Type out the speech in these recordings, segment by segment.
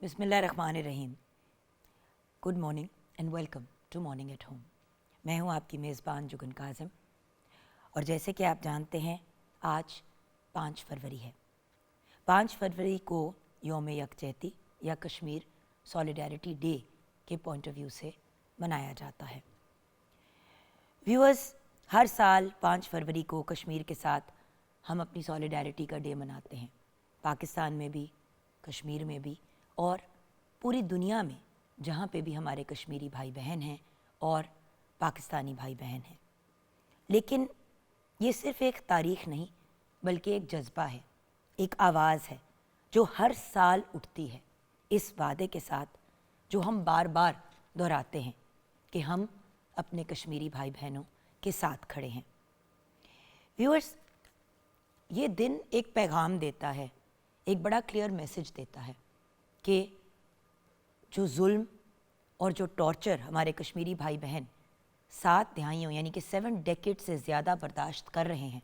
بسم اللہ الرحمن الرحیم. Good morning and welcome to morning at home. میں ہوں آپ کی میزبان جگن کاظم، اور جیسے کہ آپ جانتے ہیں آج 5 فروری ہے. 5 فروری کو یوم یکجہتی یا کشمیر سالیڈیرٹی ڈے کے پوائنٹ آف ویو سے منایا جاتا ہے. ویورز، ہر سال 5 فروری کو کشمیر کے ساتھ ہم اپنی سالیڈیرٹی کا ڈے مناتے ہیں، پاکستان میں بھی، کشمیر میں بھی، اور پوری دنیا میں جہاں پہ بھی ہمارے کشمیری بھائی بہن ہیں اور پاکستانی بھائی بہن ہیں. لیکن یہ صرف ایک تاریخ نہیں بلکہ ایک جذبہ ہے، ایک آواز ہے جو ہر سال اٹھتی ہے اس وعدے کے ساتھ جو ہم بار بار دہراتے ہیں کہ ہم اپنے کشمیری بھائی بہنوں کے ساتھ کھڑے ہیں. ویورز، یہ دن ایک پیغام دیتا ہے، ایک بڑا کلیئر میسج دیتا ہے کہ جو ظلم اور جو ٹارچر ہمارے کشمیری بھائی بہن 7 دہائیوں یعنی کہ 7 ڈیکیڈ سے زیادہ برداشت کر رہے ہیں،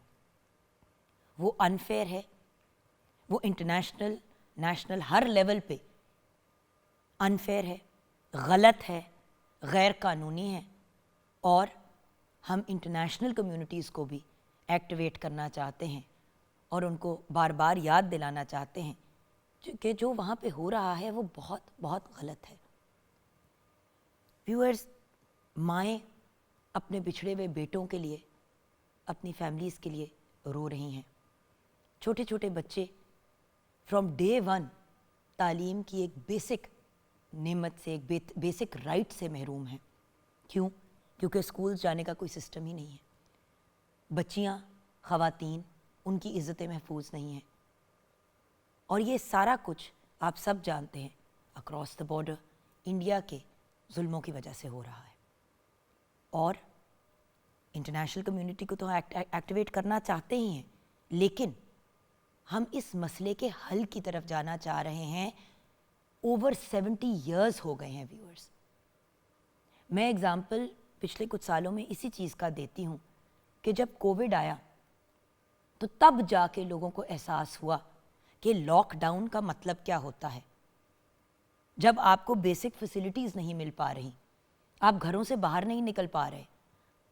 وہ انفیئر ہے، وہ انٹرنیشنل نیشنل ہر لیول پہ انفیئر ہے، غلط ہے، غیر قانونی ہے. اور ہم انٹرنیشنل کمیونٹیز کو بھی ایکٹیویٹ کرنا چاہتے ہیں اور ان کو بار بار یاد دلانا چاہتے ہیں کہ جو وہاں پہ ہو رہا ہے وہ بہت بہت غلط ہے. ویورز، مائیں اپنے بچھڑے ہوئے بیٹوں کے لیے، اپنی فیملیز کے لیے رو رہی ہیں. چھوٹے چھوٹے بچے فرام ڈے 1 تعلیم کی ایک بیسک نعمت سے، ایک بیسک رائٹ سے محروم ہیں. کیوں؟ کیونکہ اسکولز جانے کا کوئی سسٹم ہی نہیں ہے. بچیاں، خواتین، ان کی عزتیں محفوظ نہیں ہیں. اور یہ سارا کچھ آپ سب جانتے ہیں اکراس دا بارڈر انڈیا کے ظلموں کی وجہ سے ہو رہا ہے. اور انٹرنیشنل کمیونٹی کو تو ایکٹیویٹ کرنا چاہتے ہی ہیں، لیکن ہم اس مسئلے کے حل کی طرف جانا چاہ رہے ہیں. اوور 70 ایئرز ہو گئے ہیں. ویورز، میں اگزامپل پچھلے کچھ سالوں میں اسی چیز کا دیتی ہوں کہ جب کووڈ آیا تو تب جا کے لوگوں کو احساس ہوا کہ لاک ڈاؤن کا مطلب کیا ہوتا ہے. جب آپ کو بیسک فیسلٹیز نہیں مل پا رہی، آپ گھروں سے باہر نہیں نکل پا رہے،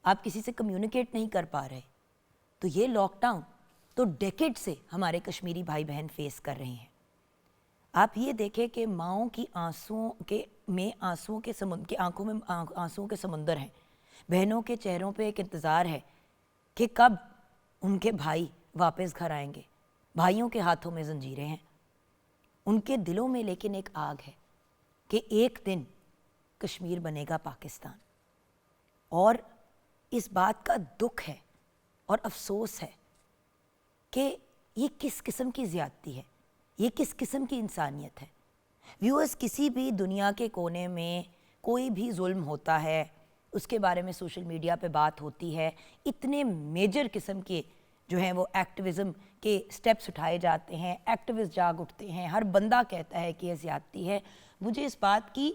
آپ کسی سے کمیونیکیٹ نہیں کر پا رہے، تو یہ لاک ڈاؤن تو ڈیکیڈ سے ہمارے کشمیری بھائی بہن فیس کر رہے ہیں. آپ یہ دیکھیں کہ ماؤں کی آنسوؤں کے آنکھوں میں آنسوؤں کے سمندر ہیں. بہنوں کے چہروں پہ ایک انتظار ہے کہ کب ان کے بھائی واپس گھر آئیں گے. بھائیوں کے ہاتھوں میں زنجیریں ہیں، ان کے دلوں میں لیکن ایک آگ ہے کہ ایک دن کشمیر بنے گا پاکستان. اور اس بات کا دکھ ہے اور افسوس ہے کہ یہ کس قسم کی زیادتی ہے، یہ کس قسم کی انسانیت ہے. ویورز، کسی بھی دنیا کے کونے میں کوئی بھی ظلم ہوتا ہے، اس کے بارے میں سوشل میڈیا پہ بات ہوتی ہے، اتنے میجر قسم کے جو ہیں وہ ایکٹیوزم کے سٹیپس اٹھائے جاتے ہیں، ایکٹیوسٹ جاگ اٹھتے ہیں، ہر بندہ کہتا ہے کہ یہ زیادتی ہے. مجھے اس بات کی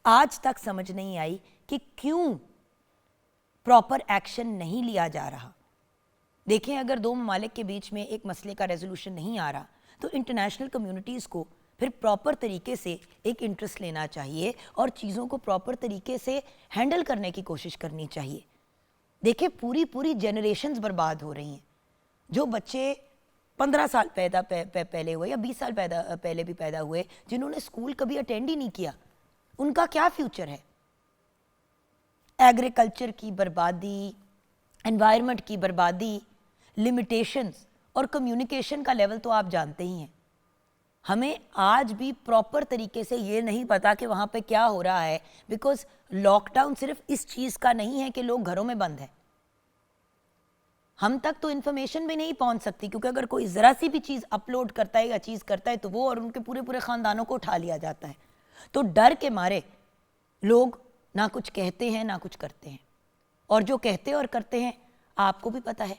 آج تک سمجھ نہیں آئی کہ کیوں پراپر ایکشن نہیں لیا جا رہا. دیکھیں، اگر 2 ممالک کے بیچ میں ایک مسئلے کا ریزولوشن نہیں آ رہا تو انٹرنیشنل کمیونٹیز کو پھر پراپر طریقے سے ایک انٹرسٹ لینا چاہیے اور چیزوں کو پراپر طریقے سے ہینڈل کرنے کی کوشش کرنی چاہیے. دیکھیں، پوری جنریشنز برباد ہو رہی ہیں. جو بچے 15 سال پہلے ہوئے یا 20 سال پہلے بھی پیدا ہوئے، جنہوں نے اسکول کبھی اٹینڈ ہی نہیں کیا، ان کا کیا فیوچر ہے؟ ایگریکلچر کی بربادی، انوائرمنٹ کی بربادی، لمیٹیشنز اور کمیونیکیشن کا لیول تو آپ جانتے ہی ہیں. ہمیں آج بھی پراپر طریقے سے یہ نہیں پتا کہ وہاں پہ کیا ہو رہا ہے، بیکاز لاک ڈاؤن صرف اس چیز کا نہیں ہے کہ لوگ گھروں میں بند ہیں. ہم تک تو انفارمیشن بھی نہیں پہنچ سکتی، کیونکہ اگر کوئی ذرا سی بھی چیز اپلوڈ کرتا ہے یا چیز کرتا ہے تو وہ اور ان کے پورے خاندانوں کو اٹھا لیا جاتا ہے. تو ڈر کے مارے لوگ نہ کچھ کہتے ہیں نہ کچھ کرتے ہیں. اور جو کہتے اور کرتے ہیں، آپ کو بھی پتہ ہے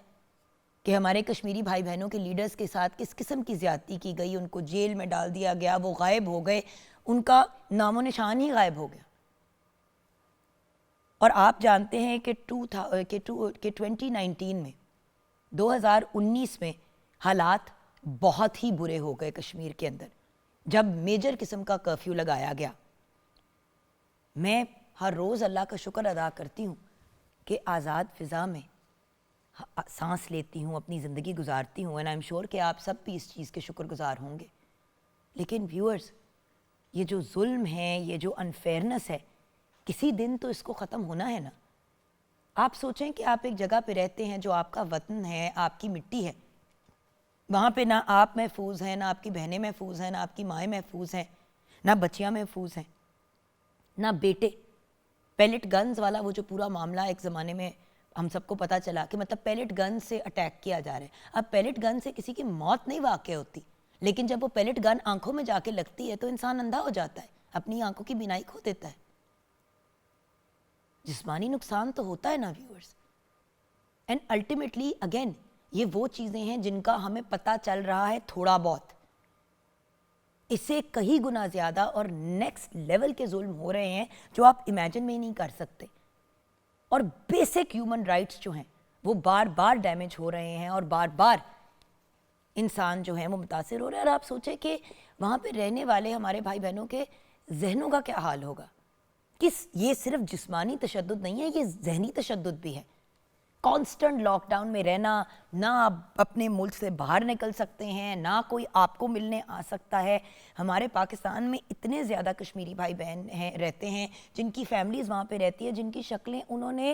کہ ہمارے کشمیری بھائی بہنوں کے لیڈرز کے ساتھ کس قسم کی زیادتی کی گئی. ان کو جیل میں ڈال دیا گیا، وہ غائب ہو گئے، ان کا نام و نشان ہی غائب ہو گیا. اور آپ جانتے ہیں کہ 2019 میں 2019 میں حالات بہت ہی برے ہو گئے کشمیر کے اندر. جب میجر قسم کا کرفیو لگایا گیا، میں ہر روز اللہ کا شکر ادا کرتی ہوں کہ آزاد فضا میں سانس لیتی ہوں، اپنی زندگی گزارتی ہوں، اینڈ آئی ایم شیور کہ آپ سب بھی اس چیز کے شکر گزار ہوں گے. لیکن ویورز، یہ جو ظلم ہے، یہ جو انفیئرنس ہے، کسی دن تو اس کو ختم ہونا ہے نا. آپ سوچیں کہ آپ ایک جگہ پہ رہتے ہیں جو آپ کا وطن ہے، آپ کی مٹی ہے، وہاں پہ نہ آپ محفوظ ہیں، نہ آپ کی بہنیں محفوظ ہیں، نہ آپ کی مائیں محفوظ ہیں، نہ بچیاں محفوظ ہیں، نہ بیٹے. پیلٹ گنز والا وہ جو پورا معاملہ ایک زمانے میں ہم سب کو پتہ چلا کہ مطلب پیلٹ گن سے اٹیک کیا جا رہا ہے. اب پیلٹ گن سے کسی کی موت نہیں واقع ہوتی، لیکن جب وہ پیلٹ گن آنکھوں میں جا کے لگتی ہے تو انسان اندھا ہو جاتا ہے، اپنی آنکھوں کی بینائی کھو دیتا ہے. جسمانی نقصان تو ہوتا ہے نا ویورز. اینڈ الٹیمیٹلی اگین یہ وہ چیزیں ہیں جن کا ہمیں پتہ چل رہا ہے تھوڑا بہت، اس سے کئی گنا زیادہ اور نیکسٹ لیول کے ظلم ہو رہے ہیں جو آپ امیجن میں ہی نہیں کر سکتے. اور بیسک ہیومن رائٹس جو ہیں وہ بار بار ڈیمیج ہو رہے ہیں، اور بار بار انسان جو ہیں وہ متاثر ہو رہے ہیں. اور آپ سوچیں کہ وہاں پہ رہنے والے ہمارے بھائی بہنوں کے ذہنوں کا کیا حال ہوگا. یہ صرف جسمانی تشدد نہیں ہے، یہ ذہنی تشدد بھی ہے. کانسٹنٹ لاک ڈاؤن میں رہنا، نہ آپ اپنے ملک سے باہر نکل سکتے ہیں، نہ کوئی آپ کو ملنے آ سکتا ہے. ہمارے پاکستان میں اتنے زیادہ کشمیری بھائی بہن ہیں رہتے ہیں جن کی فیملیز وہاں پہ رہتی ہے، جن کی شکلیں انہوں نے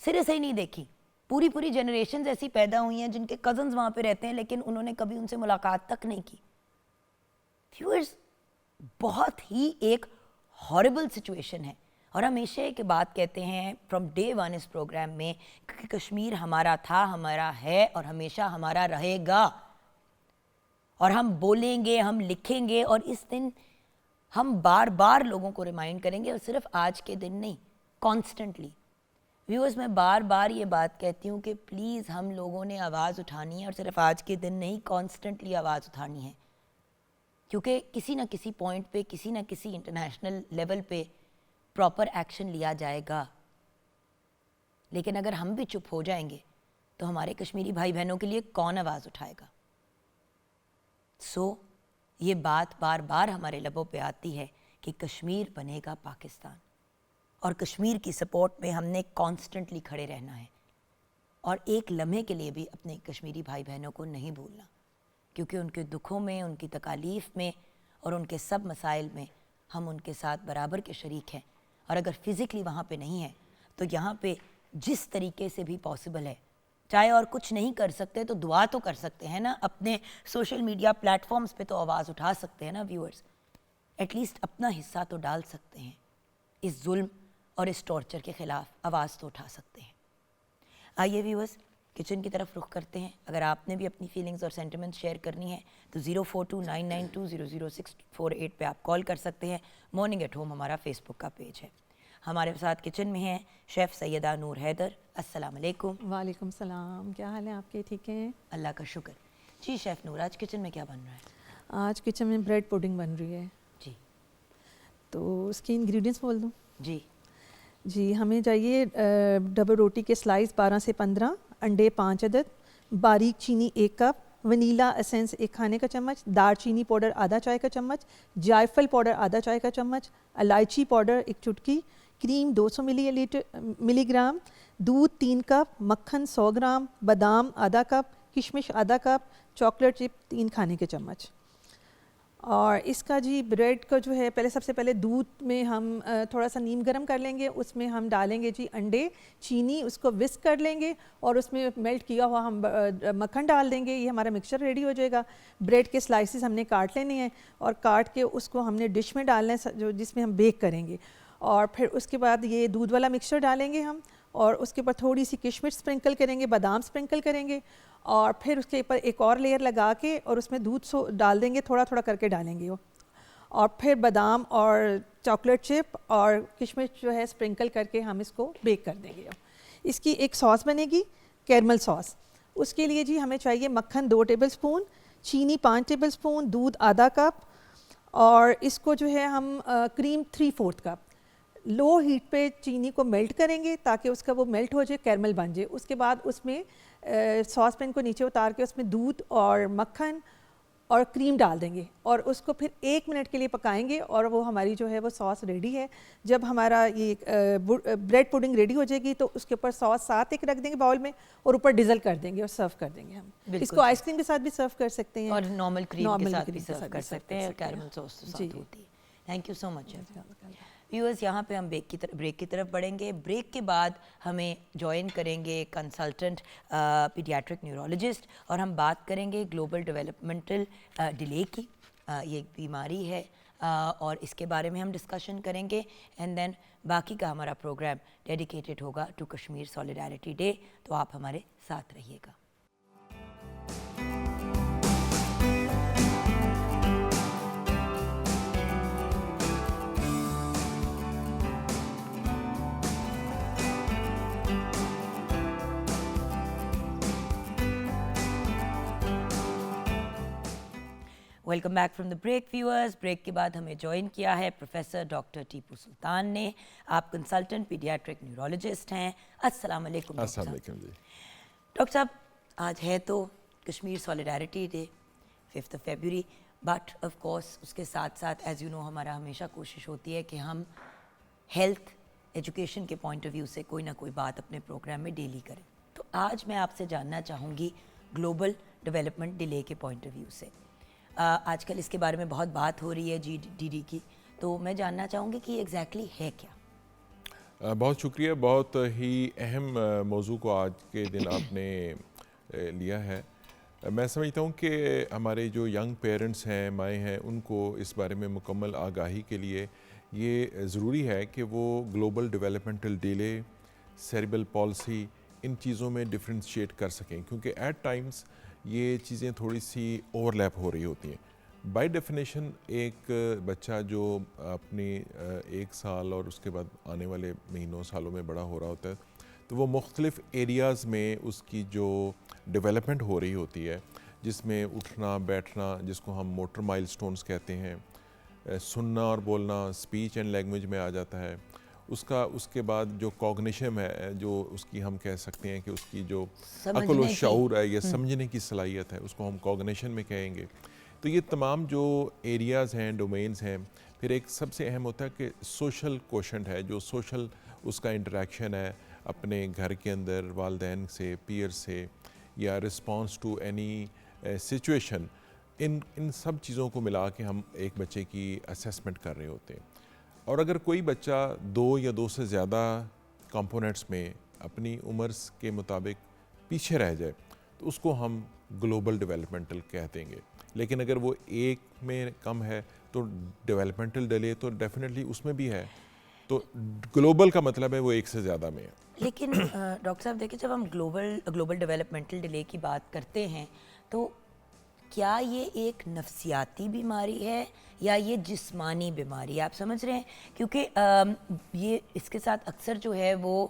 سرے سے ہی نہیں دیکھی. پوری جنریشنز ایسی پیدا ہوئی ہیں جن کے کزنز وہاں پہ رہتے ہیں لیکن انہوں نے کبھی ان سے ملاقات تک نہیں کی. ویورز، بہت ہی ایک ہاربل سچویشن ہے. اور ہمیشہ ایک بات کہتے ہیں فرام ڈے ون اس پروگرام میں کہ کشمیر ہمارا تھا، ہمارا ہے اور ہمیشہ ہمارا رہے گا. اور ہم بولیں گے، ہم لکھیں گے، اور اس دن ہم بار بار لوگوں کو ریمائنڈ کریں گے، اور صرف آج کے دن نہیں، کانسٹنٹلی. ویورز، میں بار بار یہ بات کہتی ہوں کہ پلیز ہم لوگوں نے آواز اٹھانی ہے، اور صرف آج کے دن نہیں، کانسٹنٹلی آواز اٹھانی ہے. کیونکہ کسی نہ کسی پوائنٹ پہ، کسی نہ کسی انٹرنیشنل لیول پہ پراپر ایکشن لیا جائے گا. لیکن اگر ہم بھی چپ ہو جائیں گے تو ہمارے کشمیری بھائی بہنوں کے لیے کون آواز اٹھائے گا. یہ بات بار بار ہمارے لبوں پہ آتی ہے کہ کشمیر بنے گا پاکستان، اور کشمیر کی سپورٹ میں ہم نے کانسٹنٹلی کھڑے رہنا ہے. اور ایک لمحے کے لیے بھی اپنے کشمیری بھائی بہنوں کو نہیں بھولنا، کیونکہ ان کے دکھوں میں، ان کی تکالیف میں اور ان کے سب مسائل میں ہم ان کے ساتھ برابر کے شریک ہیں. اور اگر فزیکلی وہاں پہ نہیں ہے تو یہاں پہ جس طریقے سے بھی پاسبل ہے، چاہے اور کچھ نہیں کر سکتے تو دعا تو کر سکتے ہیں نا، اپنے سوشل میڈیا پلیٹ فارمز پہ تو آواز اٹھا سکتے ہیں نا ویورز. ایٹ لیسٹ اپنا حصہ تو ڈال سکتے ہیں، اس ظلم اور اس ٹارچر کے خلاف آواز تو اٹھا سکتے ہیں. آئیے ویورز، کچن کی طرف رخ کرتے ہیں. اگر آپ نے بھی اپنی فیلنگز اور سینٹیمنٹس شیئر کرنی ہے تو 042992000648 پہ آپ کال کر سکتے ہیں. مارننگ ایٹ ہوم ہمارا فیس بک کا پیج ہے. ہمارے ساتھ کچن میں ہیں شیف سیدہ نور حیدر. السلام علیکم. وعلیکم السلام. کیا حال ہے آپ کے؟ ٹھیک ہیں؟ اللہ کا شکر. جی شیف نور، آج کچن میں کیا بن رہا ہے؟ آج کچن میں بریڈ پوڈنگ بن رہی ہے. جی، تو اس کی انگریڈینٹس بول دوں؟ جی، ہمیں چاہیے ڈبل روٹی کے سلائس 12 سے 15، انڈے 5 عدد، باریک چینی 1 کپ، ونیلا اسینس 1 کھانے کا چمچ، دار چینی پاؤڈر آدھا چائے کا چمچ، جائفل پاؤڈر آدھا چائے کا چمچ، الائچی پاؤڈر 1 چٹکی، کریم 200 ملی گرام، دودھ 3 کپ، مکھن 100 گرام، بادام آدھا کپ، کشمش آدھا کپ، چاکلیٹ چپ 3 کھانے کے چمچ. اور اس کا جی بریڈ کا جو ہے، سب سے پہلے دودھ میں ہم تھوڑا سا نیم گرم کر لیں گے. اس میں ہم ڈالیں گے جی انڈے، چینی، اس کو وسک کر لیں گے اور اس میں میلٹ کیا ہوا ہم مکھن ڈال دیں گے. یہ ہمارا مکسچر ریڈی ہو جائے گا. بریڈ کے سلائسز ہم نے کاٹ لینے ہیں اور کاٹ کے اس کو ہم نے ڈش میں ڈالنا ہے جس میں ہم بیک کریں گے. اور پھر اس کے بعد یہ دودھ والا مکسچر ڈالیں گے ہم، اور اس کے اوپر تھوڑی سی کشمش اسپرنکل کریں گے، بادام اسپرنکل کریں گے، اور پھر اس کے اوپر ایک اور لیئر لگا کے اور اس میں دودھ ڈال دیں گے، تھوڑا تھوڑا کر کے ڈالیں گے. اور پھر بادام اور چاکلیٹ چپ اور کشمش جو ہے اسپرنکل کر کے ہم اس کو بیک کر دیں گے. اس کی ایک ساس بنے گی، کیرمل ساس. اس کے لیے جی ہمیں چاہیے مکھن 2 ٹیبل سپون، چینی 5 ٹیبل سپون، دودھ آدھا کپ، اور اس کو جو ہے ہم کریم 3/4 کپ. لو ہیٹ پہ چینی کو میلٹ کریں گے تاکہ اس کا وہ میلٹ ہو جائے، کیرمل بن جائے. اس کے بعد اس میں ساس پین کو نیچے اتار کے اس میں دودھ اور مکھن اور کریم ڈال دیں گے اور اس کو پھر 1 منٹ کے لیے پکائیں گے اور وہ ہماری جو ہے وہ ساس ریڈی ہے. جب ہمارا یہ بریڈ پوڈنگ ریڈی ہو جائے گی تو اس کے اوپر ساس ساتھ ایک رکھ دیں گے باؤل میں اور اوپر ڈیزل کر دیں گے اور سرو کر دیں گے. ہم اس کو آئس کریم کے ساتھ بھی سرو کر سکتے ہیں اور نارمل کریم کے ساتھ بھی سرو کر سکتے ہیں, کیرمل سوس کے ساتھ ہوتی ہے. Thank you so much. Viewers, یہاں پہ ہم بریک کی طرف بڑھیں گے. بریک کے بعد ہمیں جوائن کریں گے کنسلٹنٹ پیڈیاٹرک نیورولوجسٹ اور ہم بات کریں گے گلوبل ڈیولپمنٹل ڈیلے کی. یہ ایک بیماری ہے اور اس کے بارے میں ہم ڈسکشن کریں گے. اینڈ دین باقی کا ہمارا پروگرام ڈیڈیکیٹڈ ہوگا ٹو کشمیر سولیڈیرٹی ڈے, تو آپ ہمارے ساتھ رہیے گا. Welcome back from the break viewers. Break کے بعد ہمیں جوائن کیا ہے پروفیسر ڈاکٹر ٹیپو سلطان نے. آپ کنسلٹنٹ پیڈیاٹرک نیورولوجسٹ ہیں. السلام علیکم. السلام علیکم جی. ڈاکٹر صاحب, آج ہے تو Kashmir solidarity day 5 February, but of course اس کے ساتھ ساتھ ایز یو نو ہمارا ہمیشہ کوشش ہوتی ہے کہ ہم ہیلتھ ایجوکیشن کے پوائنٹ آف ویو سے کوئی نہ کوئی بات اپنے پروگرام میں ڈیلی کریں. تو آج میں آپ سے جاننا چاہوں گی گلوبل ڈیولپمنٹ ڈیلے کے پوائنٹ آف ویو سے. آج کل اس کے بارے میں بہت بات ہو رہی ہے GDD کی, تو میں جاننا چاہوں گی کہ یہ ایگزیکٹلی ہے کیا. بہت شکریہ. بہت ہی اہم موضوع کو آج کے دن آپ نے لیا ہے. میں سمجھتا ہوں کہ ہمارے جو ینگ پیرنٹس ہیں, مائیں ہیں, ان کو اس بارے میں مکمل آگاہی کے لیے یہ ضروری ہے کہ وہ global developmental delay, cerebral palsy, ان چیزوں میں ڈفرینشیٹ کر سکیں, کیونکہ ایٹ ٹائمز یہ چیزیں تھوڑی سی اوور لیپ ہو رہی ہوتی ہیں. بائی ڈیفینیشن ایک بچہ جو اپنی 1 سال اور اس کے بعد آنے والے مہینوں سالوں میں بڑا ہو رہا ہوتا ہے, تو وہ مختلف ایریاز میں اس کی جو ڈیولپمنٹ ہو رہی ہوتی ہے, جس میں اٹھنا بیٹھنا, جس کو ہم موٹر مائل سٹونز کہتے ہیں, سننا اور بولنا, اسپیچ اینڈ لینگویج میں آ جاتا ہے. اس کے بعد جو کوگنیشن ہے, جو اس کی ہم کہہ سکتے ہیں کہ اس کی جو عقل و شعور ہے یا سمجھنے کی صلاحیت ہے, اس کو ہم کوگنیشن میں کہیں گے. تو یہ تمام جو ایریاز ہیں, ڈومینز ہیں. پھر ایک سب سے اہم ہوتا ہے کہ سوشل کوشنٹ ہے, جو سوشل اس کا انٹریکشن ہے اپنے گھر کے اندر والدین سے, پیئر سے, یا رسپانس ٹو اینی سچویشن. ان سب چیزوں کو ملا کے ہم ایک بچے کی اسیسمنٹ کر رہے ہوتے ہیں. اور اگر کوئی بچہ 2 یا 2 سے زیادہ کمپوننٹس میں اپنی عمر کے مطابق پیچھے رہ جائے تو اس کو ہم گلوبل ڈیولپمنٹل کہہ دیں گے. لیکن اگر وہ 1 میں کم ہے تو ڈیولپمنٹل ڈیلے تو ڈیفینیٹلی اس میں بھی ہے. تو گلوبل کا مطلب ہے وہ 1 سے زیادہ میں ہے. لیکن ڈاکٹر صاحب دیکھیں, جب ہم گلوبل ڈیولپمنٹل ڈیلے کی بات کرتے ہیں تو کیا یہ ایک نفسیاتی بیماری ہے یا یہ جسمانی بیماری ہے؟ آپ سمجھ رہے ہیں, کیونکہ یہ اس کے ساتھ اکثر جو ہے وہ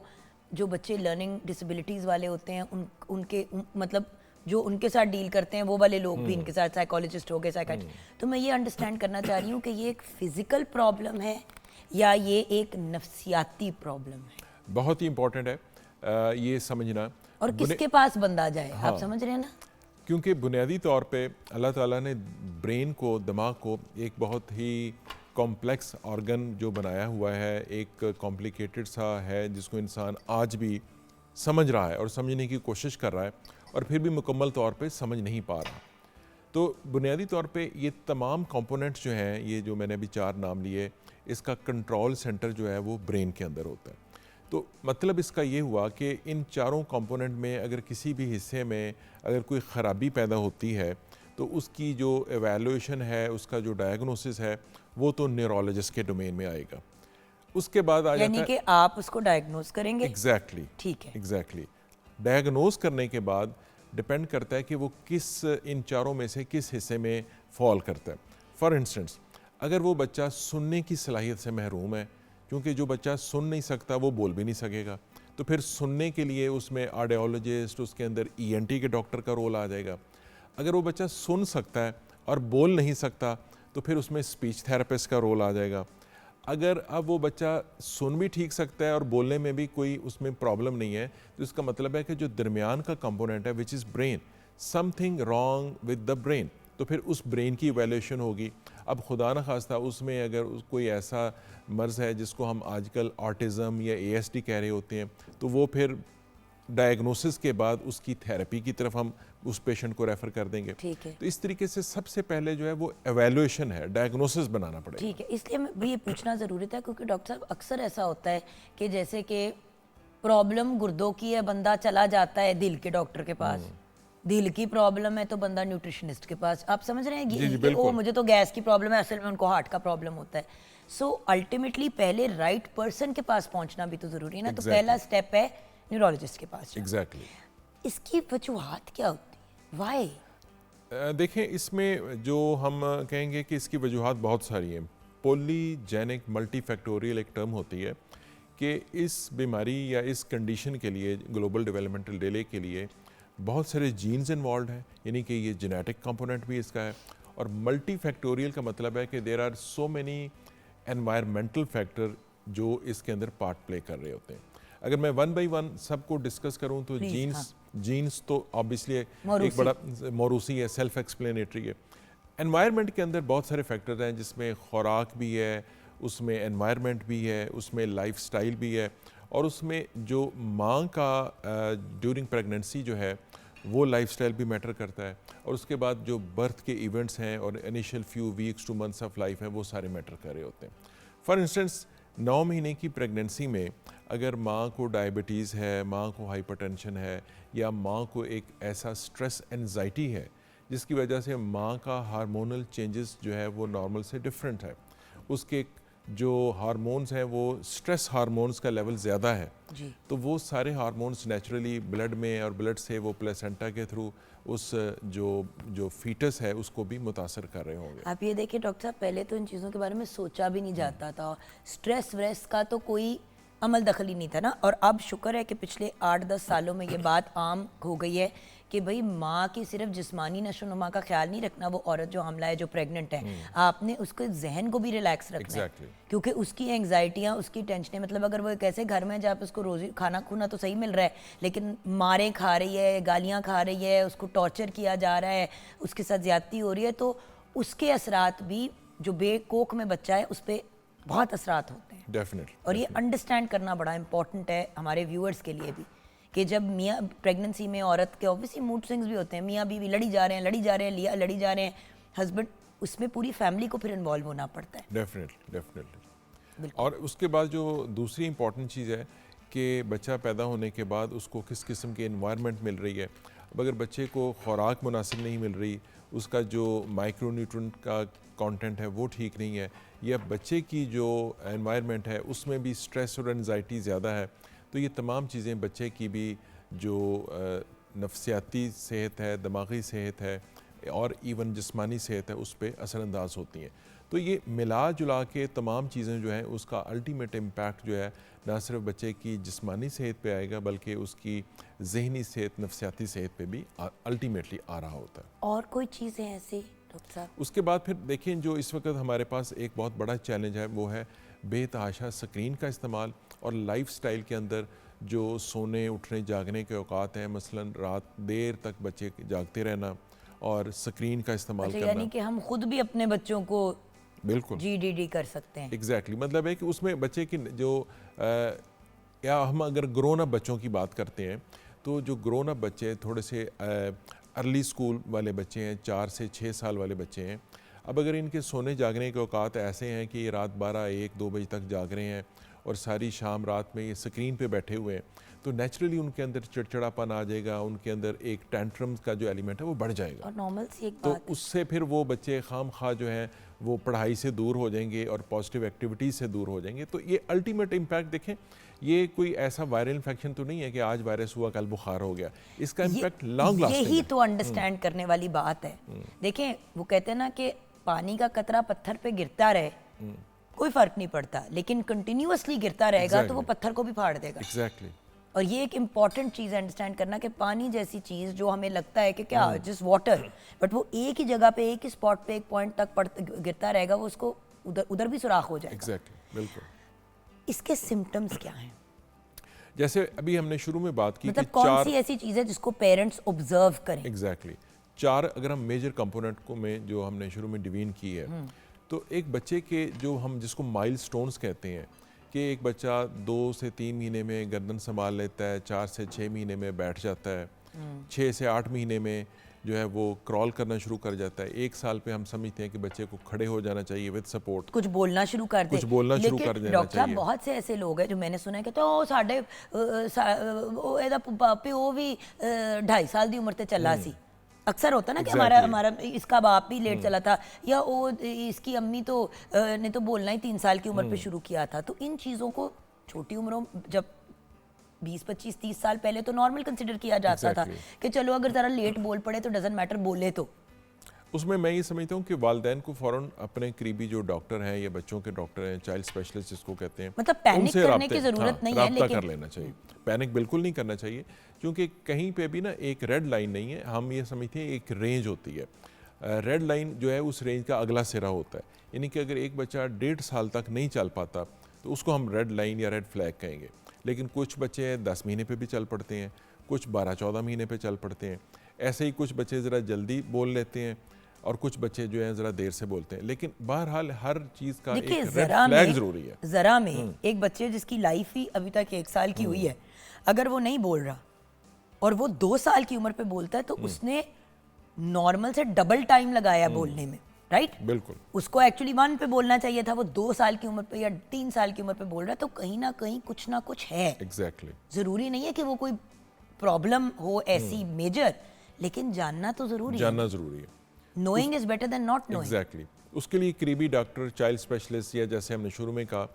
جو بچے لرننگ ڈسیبلٹیز والے ہوتے ہیں ان کے مطلب جو ان کے ساتھ ڈیل کرتے ہیں وہ والے لوگ بھی ان کے ساتھ سائیکالوجسٹ ہو گئے, سائیکیٹرسٹ. تو میں یہ انڈرسٹینڈ کرنا چاہ رہی ہوں کہ یہ ایک فزیکل پرابلم ہے یا یہ ایک نفسیاتی پرابلم ہے. بہت ہی امپورٹنٹ ہے یہ سمجھنا. اور کس کے پاس بندہ جائے, آپ سمجھ رہے ہیں نا. کیونکہ بنیادی طور پہ اللہ تعالیٰ نے برین کو, دماغ کو ایک بہت ہی کمپلیکس آرگن جو بنایا ہوا ہے, ایک کمپلیکیٹڈ سا ہے جس کو انسان آج بھی سمجھ رہا ہے اور سمجھنے کی کوشش کر رہا ہے, اور پھر بھی مکمل طور پہ سمجھ نہیں پا رہا. تو بنیادی طور پہ یہ تمام کمپوننٹس جو ہیں, یہ جو میں نے ابھی 4 نام لیے, اس کا کنٹرول سینٹر جو ہے وہ برین کے اندر ہوتا ہے. تو مطلب اس کا یہ ہوا کہ ان 4 کمپوننٹ میں اگر کسی بھی حصے میں اگر کوئی خرابی پیدا ہوتی ہے تو اس کی جو ایویلویشن ہے, اس کا جو ڈائگنوسس ہے, وہ تو نیورولوجسٹ کے ڈومین میں آئے گا. اس کے بعد آ جاتا ہے, یعنی کہ آپ اس کو ڈائگنوز کریں گے. ایگزیکٹلی, ٹھیک ہے. ایگزیکٹلی. ڈائگنوز کرنے کے بعد ڈپینڈ کرتا ہے کہ وہ ان 4 میں سے کس حصے میں فال کرتا ہے. فار انسٹنس, اگر وہ بچہ سننے کی صلاحیت سے محروم ہے, کیونکہ جو بچہ سن نہیں سکتا وہ بول بھی نہیں سکے گا, تو پھر سننے کے لیے اس میں آڈیولوجسٹ, اس کے اندر ENT کے ڈاکٹر کا رول آ جائے گا. اگر وہ بچہ سن سکتا ہے اور بول نہیں سکتا تو پھر اس میں اسپیچ تھراپسٹ کا رول آ جائے گا. اگر اب وہ بچہ سن بھی ٹھیک سکتا ہے اور بولنے میں بھی کوئی اس میں پرابلم نہیں ہے, تو اس کا مطلب ہے کہ جو درمیان کا کمپوننٹ ہے which is brain, something wrong with the brain, تو پھر اس برین کی ایویلیوشن ہوگی. اب خدا نخواستہ اس میں اگر کوئی ایسا مرض ہے جس کو ہم آج کل آٹزم یا ASD کہہ رہے ہوتے ہیں, تو وہ پھر ڈائگنوسس کے بعد اس کی تھیراپی کی طرف ہم اس پیشنٹ کو ریفر کر دیں گے. ٹھیک ہے, تو اس طریقے سے سب سے پہلے جو ہے وہ ایویلویشن ہے, ڈائگنوسس بنانا پڑے گا. ٹھیک ہے. اس لیے میں یہ پوچھنا ضروری تھا کیونکہ ڈاکٹر صاحب اکثر ایسا ہوتا ہے کہ جیسے کہ پرابلم گردوں کی ہے, بندہ چلا جاتا ہے دل کے ڈاکٹر کے پاس, دل کی پرابلم ہے تو بندہ نیوٹریشنسٹ کے پاس. آپ سمجھ رہے ہیں کہ وہ مجھے تو گیس کی پرابلم ہے, اصل میں ان کو ہارٹ کا پرابلم ہوتا ہے. سو الٹیمیٹلی پہلے رائٹ پرسن کے پاس پہنچنا بھی تو ضروری ہے نا. تو پہلا اسٹیپ ہے نیورولوجسٹ کے پاس. ایگزیکٹلی. اس کی وجوہات کیا ہوتی ہیں, وائی؟ دیکھیں اس میں جو ہم کہیں گے کہ اس کی وجوہات بہت ساری ہیں. پولی جینک ملٹی فیکٹوریل ایک ٹرم ہوتی ہے کہ اس بیماری یا اس کنڈیشن کے لیے, گلوبل ڈیولپمنٹل ڈیلے کے لیے بہت سارے جینز انوالوڈ ہیں, یعنی کہ یہ جینیٹک کمپوننٹ بھی اس کا ہے. اور ملٹی فیکٹوریل کا مطلب ہے کہ there are so many environmental factor جو اس کے اندر پارٹ پلے کر رہے ہوتے ہیں. اگر میں ون بائی ون سب کو ڈسکس کروں تو جینز تو آبویسلی ایک بڑا موروثی ہے, سیلف ایکسپلینیٹری ہے. انوائرمنٹ کے اندر بہت سارے فیکٹر ہیں جس میں خوراک بھی ہے, اس میں انوائرمنٹ بھی ہے, اس میں لائف سٹائل بھی ہے, اور اس میں جو ماں کا ڈیورنگ پریگننسی جو ہے وہ لائف سٹائل بھی میٹر کرتا ہے, اور اس کے بعد جو برتھ کے ایونٹس ہیں اور initial few weeks two months of life ہیں وہ سارے میٹر کر رہے ہوتے ہیں. فار انسٹنس 9 مہینے کی پریگننسی میں اگر ماں کو ڈائبٹیز ہے, ماں کو ہائپر ٹینشن ہے, یا ماں کو ایک ایسا سٹریس اینزائٹی ہے جس کی وجہ سے ماں کا ہارمونل چینجز جو ہے وہ نارمل سے ڈفرینٹ ہے, اس کے جو ہارمونز ہیں وہ سٹریس ہارمونز کا لیول زیادہ ہے, تو وہ سارے ہارمونز نیچرلی بلڈ میں اور بلڈ سے وہ پلیسنٹا کے تھرو اس جو فیٹس ہے اس کو بھی متاثر کر رہے ہوں گے. آپ یہ دیکھیں ڈاکٹر صاحب, پہلے تو ان چیزوں کے بارے میں سوچا بھی نہیں جاتا تھا, سٹریس وریس کا تو کوئی عمل دخل ہی نہیں تھا نا. اور اب شکر ہے کہ پچھلے 8-10 سالوں میں یہ بات عام ہو گئی ہے کہ بھئی ماں کی صرف جسمانی نشو و نما کا خیال نہیں رکھنا, وہ عورت جو حاملہ ہے, جو پریگننٹ ہے, آپ نے اس کے ذہن کو بھی ریلیکس رکھنا ہے, کیونکہ اس کی انگزائٹیاں, اس کی ٹینشنیں, مطلب اگر وہ ایک ایسے گھر میں جہاں پہ اس کو روزی کھانا کھونا تو صحیح مل رہا ہے لیکن ماریں کھا رہی ہے, گالیاں کھا رہی ہے, اس کو ٹارچر کیا جا رہا ہے, اس کے ساتھ زیادتی ہو رہی ہے, تو اس کے اثرات بھی جو بے کوکھ میں بچہ ہے اس پہ بہت اثرات ہوتے ہیں. ڈیفینیٹلی. اور یہ انڈرسٹینڈ کرنا بڑا امپورٹنٹ ہے ہمارے ویورز کے لیے بھی کہ جب میاں پریگننسی میں عورت کے اوبویسلی موڈ سوئنگز بھی ہوتے ہیں, میاں بیوی لڑی جا رہے ہیں, لڑی جا رہے ہیں, ہسبینڈ, اس میں پوری فیملی کو پھر انوالو ہونا پڑتا ہے. ڈیفینیٹلی. اور اس کے بعد جو دوسری امپورٹنٹ چیز ہے کہ بچہ پیدا ہونے کے بعد اس کو کس قسم کی انوائرمنٹ مل رہی ہے. اب اگر بچے کو خوراک مناسب نہیں مل رہی, اس کا جو مائکرو نیوٹرنٹ کا کانٹینٹ ہے وہ ٹھیک نہیں ہے, یا بچے کی جو انوائرمنٹ ہے اس میں بھی سٹریس اور انزائٹی زیادہ ہے, تو یہ تمام چیزیں بچے کی بھی جو نفسیاتی صحت ہے, دماغی صحت ہے, اور ایون جسمانی صحت ہے اس پہ اثر انداز ہوتی ہیں. تو یہ ملا جلا کے تمام چیزیں جو ہیں اس کا الٹیمیٹ امپیکٹ جو ہے نہ صرف بچے کی جسمانی صحت پہ آئے گا بلکہ اس کی ذہنی صحت, نفسیاتی صحت پہ بھی الٹیمیٹلی آ رہا ہوتا ہے. اور کوئی چیزیں ایسی ڈاکٹر صاحب؟ اس کے بعد پھر دیکھیں جو اس وقت ہمارے پاس ایک بہت بڑا چیلنج ہے وہ ہے بے تحاشا سکرین کا استعمال, اور لائف سٹائل کے اندر جو سونے اٹھنے جاگنے کے اوقات ہیں, مثلا رات دیر تک بچے جاگتے رہنا اور سکرین کا استعمال کرنا. یعنی کہ ہم خود بھی اپنے بچوں کو بالکل GDD کر سکتے ہیں. ایگزیکٹلی. مطلب ہے کہ اس میں بچے کی جو یا ہم اگر گرون اپ بچوں کی بات کرتے ہیں تو جو گرون اپ بچے تھوڑے سے ارلی اسکول والے بچے ہیں, 4 سے 6 سال والے بچے ہیں, اب اگر ان کے سونے جاگنے کے اوقات ایسے ہیں کہ یہ رات 12-1-2 بجے تک جاگ رہے ہیں اور ساری شام رات میں یہ سکرین پہ بیٹھے ہوئے ہیں, تو نیچرلی ان کے اندر چڑچڑاپن آ جائے گا, ان کے اندر ایک ٹینٹرمز کا جو ایلیمنٹ ہے وہ بڑھ جائے گا, اور نارمل سی ایک تو بات اس سے پھر وہ بچے خام خواہ جو ہیں وہ پڑھائی سے دور ہو جائیں گے اور پازیٹیو ایکٹیویٹیز سے دور ہو جائیں گے. تو یہ الٹیمیٹ امپیکٹ دیکھیں, یہ کوئی ایسا وائرل انفیکشن تو نہیں ہے کہ آج وائرس ہوا کل بخار ہو گیا, اس کا امپیکٹ لانگ لاسٹنگ ہے. یہی تو انڈرسٹینڈ کرنے والی بات ہے. دیکھیں وہ کہتے ہیں نا کہ پانی کا قطرہ پتھر پہ گرتا رہے کوئی فرق نہیں پڑتا, لیکن کنٹینیوسلی گرتا رہے گا تو وہ پتھر کو بھی پھاڑ دے گا. ایگزیکٹلی. اور یہ ایک امپورٹنٹ چیز ہے انڈرسٹینڈ کرنا کہ پانی جیسی چیز جو ہمیں لگتا ہے کہ کیا جس واٹر, بٹ وہ ایک ہی جگہ پہ ایک ہی اسپاٹ پہ ایک پوائنٹ تک گرتا رہے گا, وہ اس کو ادھر بھی سوراخ ہو جائے گا. ایگزیکٹلی. بالکل. اس کے سمٹمز کیا ہیں؟ جیسے ابھی ہم نے شروع میں بات کی مطلب کون سی ایسی چیز ہے جس کو پیرنٹس آبزرو کریں؟ ایگزیکٹلی. 4 اگر ہم میجر کمپوننٹ کو میں جو ہم نے شروع میں ڈیوین کی ہے، تو ایک بچے کے جو ہم جس کو مائل سٹونز کہتے ہیں کہ ایک بچہ 2 سے 3 مہینے میں گردن سنبھال لیتا ہے، 4 سے 6 مہینے میں بیٹھ جاتا ہے، 6 سے 8 مہینے میں جو ہے وہ کرال کرنا شروع کر جاتا ہے، 1 سال پہ ہم سمجھتے ہیں کہ بچے کو کھڑے ہو جانا چاہیے وتھ سپورٹ، کچھ بولنا شروع کر دے. کچھ بولنا شروع کر دینا ڈاکٹر صاحب چاہیے. بہت سے ایسے لوگ ہیں جو میں نے سنا ہے کہ تو ساڈے پیو بھی 2.5 سال دی عمر تے چلا سی. اکثر ہوتا نا کہ ہمارا اس کا باپ بھی لیٹ چلا تھا، یا وہ اس کی امی تو نے تو بولنا ہی 3 سال کی عمر پہ شروع کیا تھا. تو ان چیزوں کو چھوٹی عمروں جب 20 25 30 سال پہلے تو نارمل کنسیڈر کیا جاتا تھا کہ چلو اگر ذرا لیٹ بول پڑے تو ڈزنٹ میٹر، بولے تو. اس میں یہ سمجھتا ہوں کہ والدین کو فوراً اپنے قریبی جو ڈاکٹر ہیں یا بچوں کے ڈاکٹر ہیں، چائلڈ اسپیشلسٹ جس کو کہتے ہیں، مطلب پینک کرنے کی ضرورت نہیں ہے، رابطہ کر لینا چاہیے. پینک بالکل نہیں کرنا چاہیے، کیونکہ کہیں پہ بھی نا ایک ریڈ لائن نہیں ہے. ہم یہ سمجھتے ہیں ایک رینج ہوتی ہے، ریڈ لائن جو ہے اس رینج کا اگلا سرا ہوتا ہے. یعنی کہ اگر ایک بچہ 1.5 سال تک نہیں چل پاتا تو اس کو ہم ریڈ لائن یا ریڈ فلیگ کہیں گے. لیکن کچھ بچے 10 مہینے پہ بھی چل پڑتے ہیں، کچھ 12-14 مہینے پہ چل پڑتے ہیں. ایسے ہی کچھ بچے ذرا جلدی بول لیتے ہیں اور کچھ بچے جو ہیں ذرا دیر سے بولتے ہیں. لیکن بہرحال ہر چیز کا ایک ریڈ فلیگ ضروری ہے. ذرا میں ایک بچے جس کی لائف ہی ابھی تک 1 سال کی ہوئی ہے، اگر وہ نہیں بول رہا اور وہ 2 سال کی عمر پہ بولتا ہے تو اس نے نارمل سے ڈبل ٹائم لگایا بولنے میں، رائٹ؟ بالکل. اس کو ایکچولی 1 پہ بولنا چاہیے تھا، وہ 2 سال کی عمر پہ یا 3 سال کی عمر پہ بول رہا ہے. تو کہیں نہ کہیں کچھ نہ کچھ ہے. ایگزیکٹلی. ضروری نہیں ہے کہ وہ کوئی پرابلم ہو ایسی میجر، لیکن جاننا تو ضروری ہے. جاننا ضروری ہے. Knowing is better than not knowing. Exactly. اس کے لیے قریبی ڈاکٹر، چائلڈ اسپیشلسٹ، یا جیسے ہم نے شروع میں کہا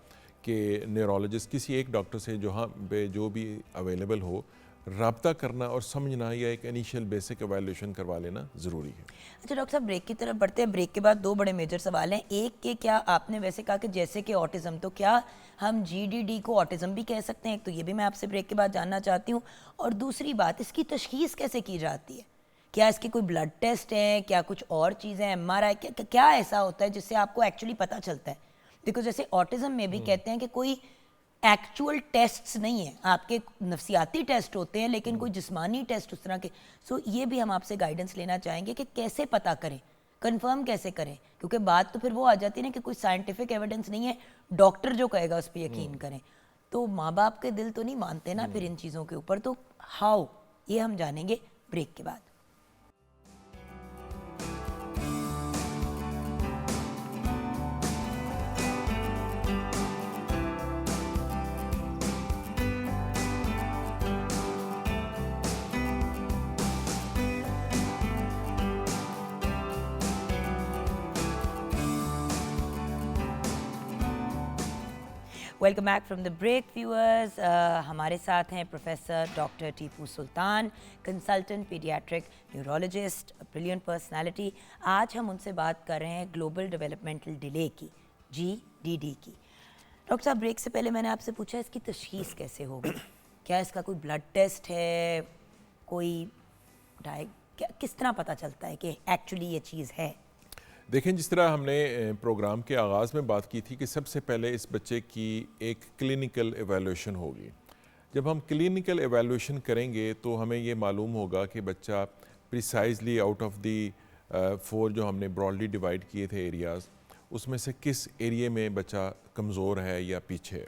کہ نیورولوجسٹ، کسی ایک ڈاکٹر سے جہاں پہ جو بھی اویلیبل ہو رابطہ کرنا اور سمجھنا یا ایک انیشیل بیسک ایویلیوشن کروا لینا ضروری ہے. اچھا ڈاکٹر صاحب، بریک کی طرف بڑھتے ہیں. بریک کے بعد 2 بڑے میجر سوال ہیں. ایک کہ کیا آپ نے ویسے کہا کہ جیسے کہ آٹزم، تو کیا ہم GDD کو آٹزم بھی کہہ سکتے ہیں؟ تو یہ بھی میں آپ سے بریک کے بعد جاننا چاہتی ہوں. اور دوسری بات، اس کی تشخیص کیسے کی جاتی ہے؟ کیا اس کے کوئی بلڈ ٹیسٹ ہیں، کیا کچھ اور چیزیں، MRI، کیا ایسا ہوتا ہے جس سے آپ کو ایکچولی پتہ چلتا ہے؟ بیکاز جیسے آٹزم میں بھی کہتے ہیں کہ کوئی ایکچوئل ٹیسٹس نہیں ہیں، آپ کے نفسیاتی ٹیسٹ ہوتے ہیں لیکن کوئی جسمانی ٹیسٹ اس طرح کے. سو یہ بھی ہم آپ سے گائیڈنس لینا چاہیں گے کہ کیسے پتہ کریں، کنفرم کیسے کریں، کیونکہ بات تو پھر وہ آ جاتی ہے نا کہ کوئی سائنٹیفک ایویڈنس نہیں ہے، ڈاکٹر جو کہے گا اس پہ یقین کریں. تو ماں باپ کے دل تو نہیں مانتے نا پھر ان چیزوں کے اوپر. تو ہاؤ، یہ ہم جانیں گے بریک کے بعد. Welcome back from the break viewers. ہمارے ساتھ ہیں professor doctor Tipu Sultan, consultant paediatric neurologist, brilliant personality. آج ہم ان سے بات کر رہے ہیں گلوبل ڈیولپمنٹل ڈیلے کی، GDD کی. ڈاکٹر صاحب، بریک سے پہلے میں نے آپ سے پوچھا اس کی تشخیص کیسے ہوگی؟ کیا اس کا کوئی بلڈ ٹیسٹ ہے، کوئی کس طرح پتہ چلتا ہے کہ ایکچولی یہ چیز ہے؟ دیکھیں، جس طرح ہم نے پروگرام کے آغاز میں بات کی تھی کہ سب سے پہلے اس بچے کی ایک کلینکل ایویلویشن ہوگی. جب ہم کلینکل ایویلویشن کریں گے تو ہمیں یہ معلوم ہوگا کہ بچہ پریسائزلی آؤٹ آف دی 4 جو ہم نے براڈلی ڈیوائڈ کیے تھے ایریاز، اس میں سے کس ایریے میں بچہ کمزور ہے یا پیچھے ہے.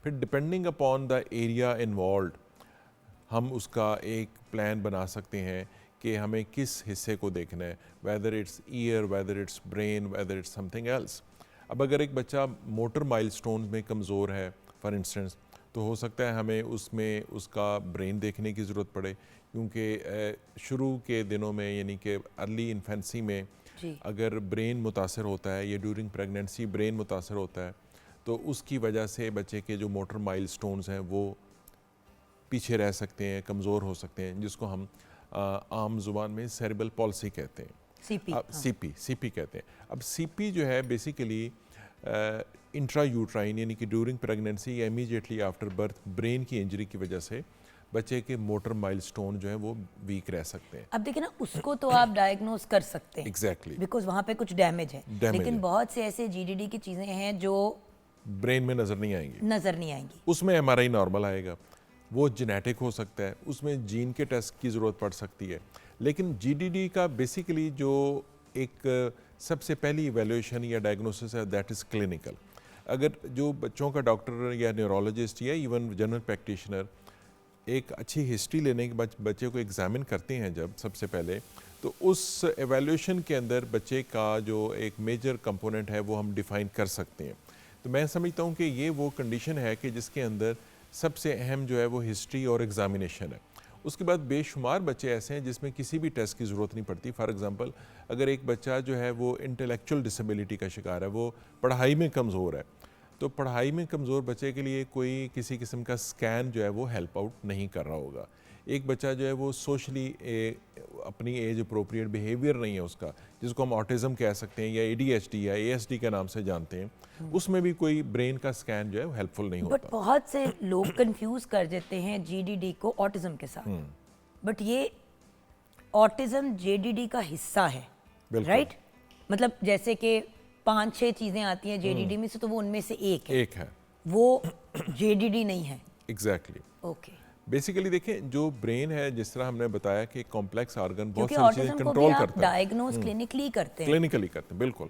پھر depending upon the area involved ہم اس کا ایک پلان بنا سکتے ہیں کہ ہمیں کس حصے کو دیکھنا ہے، whether it's ear, whether it's brain, whether it's something else. اب اگر ایک بچہ موٹر مائل سٹونز میں کمزور ہے فار انسٹنس، تو ہو سکتا ہے ہمیں اس میں اس کا برین دیکھنے کی ضرورت پڑے، کیونکہ شروع کے دنوں میں یعنی کہ ارلی انفینسی میں اگر برین متاثر ہوتا ہے یا ڈیورنگ پریگننسی برین متاثر ہوتا ہے تو اس کی وجہ سے بچے کے جو موٹر مائل سٹونز ہیں وہ پیچھے رہ سکتے ہیں، کمزور ہو سکتے ہیں، جس کو ہم عام زبان میں سیریبل پالسی کہتے ہیں، سی پی کہتے ہیں. اب سی پی جو ہے بیسیکلی انٹرا یوٹرائن یعنی کہ ڈیورنگ پریگننسی یا امیجیٹلی آفٹر برتھ برین کی انجری کی وجہ سے بچے کے موٹر مائل سٹون جو ہیں وہ ویک رہ سکتے ہیں. اب دیکھیں نا، اس کو تو آپ ڈائگنوز کر سکتے ہیں ایگزیکٹلی، بیکاز وہاں پہ کچھ ڈیمیج ہے، لیکن بہت سے ایسے GDD کی چیزیں ہیں جو برین میں نظر نہیں آئیں گی. اس میں MRI نارمل آئے گا، وہ جینیٹک ہو سکتا ہے، اس میں جین کے ٹیسٹ کی ضرورت پڑ سکتی ہے. لیکن جی ڈی ڈی کا بیسیکلی جو ایک سب سے پہلی ایویلویشن یا ڈائگنوسس ہے دیٹ از کلینکل. اگر جو بچوں کا ڈاکٹر یا نیورولوجسٹ یا ایون جنرل پریکٹیشنر ایک اچھی ہسٹری لینے کے بعد بچے کو ایگزامن کرتے ہیں جب سب سے پہلے, تو اس ایویلویشن کے اندر بچے کا جو ایک میجر کمپوننٹ ہے وہ ہم ڈیفائن کر سکتے ہیں. تو میں سمجھتا ہوں کہ یہ وہ کنڈیشن ہے کہ جس کے اندر سب سے اہم جو ہے وہ ہسٹری اور ایگزامینیشن ہے. اس کے بعد بے شمار بچے ایسے ہیں جس میں کسی بھی ٹیسٹ کی ضرورت نہیں پڑتی. فار ایگزامپل اگر ایک بچہ جو ہے وہ انٹلیکچوئل ڈسیبلٹی کا شکار ہے, وہ پڑھائی میں کمزور ہے, تو پڑھائی میں کمزور بچے کے لیے کوئی کسی قسم کا سکین جو ہے وہ ہیلپ آؤٹ نہیں کر رہا ہوگا. ایک بچہ جو ہے وہ سوشلی اپنی ایج اپروپریٹ بیہیویئر نہیں ہے اس کا, جس کو ہم آٹزم کہہ سکتے ہیں یا اے ڈی ایچ ڈی یا اے ایس ڈی کے نام سے جانتے ہیں, اس میں بھی کوئی برین کا سکین جو ہے وہ ہیلپ فل نہیں ہوتا. بٹ بہت سے لوگ کنفیوز کر دیتے ہیں جی ڈی ڈی کو آٹزم کے ساتھ, بٹ یہ آٹزم جے ڈی ڈی کا حصہ ہے, رائٹ؟ مطلب جیسے کہ 5-6 چیزیں آتی ہیں جے ڈی ڈی میں سے, تو وہ ان میں سے ایک ہے, وہ جے ڈی ڈی نہیں ہے. ایگزیکٹلی. اوکے. بیسیکلی دیکھیں جو برین ہے, جس طرح ہم نے بتایا کہ کمپلیکس آرگن بہت کیونکہ ساری چیزیں آٹزم کو بھی کنٹرول آپ کرتا ہے, ڈائگنوز کلینکلی کرتے ہیں. کلینکلی کرتے ہیں, بالکل.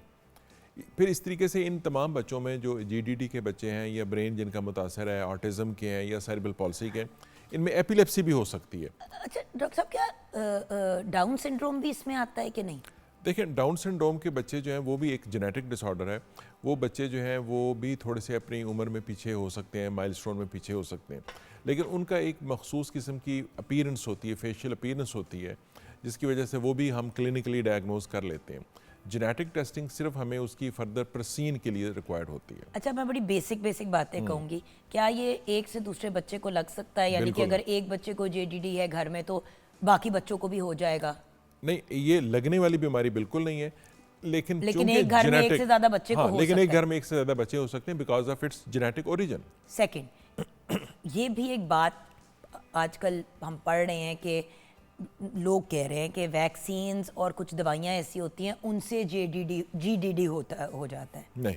پھر اس طریقے سے ان تمام بچوں میں جو جی ڈی ڈی کے بچے ہیں یا برین جن کا متاثر ہے, آٹزم کے ہیں یا سیریبرل پالسی کے, ان میں ایپیلیپسی بھی ہو سکتی ہے. اچھا ڈاکٹر صاحب, کیا ڈاؤن سنڈروم بھی اس میں آتا ہے کہ نہیں؟ دیکھیں ڈاؤن سنڈروم کے بچے جو ہیں وہ بھی ایک جینیٹک ڈس آرڈر ہے. وہ بچے جو ہیں وہ بھی تھوڑے سے اپنی عمر میں پیچھے ہو سکتے ہیں, مائل سٹون میں پیچھے ہو سکتے ہیں, لیکن ان کا ایک مخصوص قسم کی اپیرنس ہوتی ہے, فیشیل اپیرنس ہوتی ہے, جس کی وجہ سے وہ بھی ہم کلینکلی ڈائگنوز کر لیتے ہیں. جینیٹک ٹیسٹنگ صرف ہمیں اس کی فردر پرسین کے لیے ریکوائرڈ ہوتی ہے. اچھا, میں بڑی بیسک باتیں کہوں گی, کیا یہ ایک سے دوسرے بچے کو لگ سکتا ہے؟ یعنی کہ اگر ایک بچے کو جے ڈی ڈی ہے گھر میں تو باقی بچوں کو بھی ہو جائے گا؟ نہیں, یہ لگنے والی بیماری بالکل نہیں ہے, لیکن ایک گھر میں ایک سے زیادہ بچے کو ہو سکتا ہے. لیکن ایک گھر میں ایک سے زیادہ بچے ہو سکتے ہیں because of its genetic origin. Second, یہ بھی ایک بات آج کل ہم پڑھ رہے ہیں کہ لوگ کہہ رہے ہیں کہ ویکسینز اور کچھ دوائیاں ایسی ہوتی ہیں ان سے جی ڈی ڈی ہو جاتا ہے. نہیں,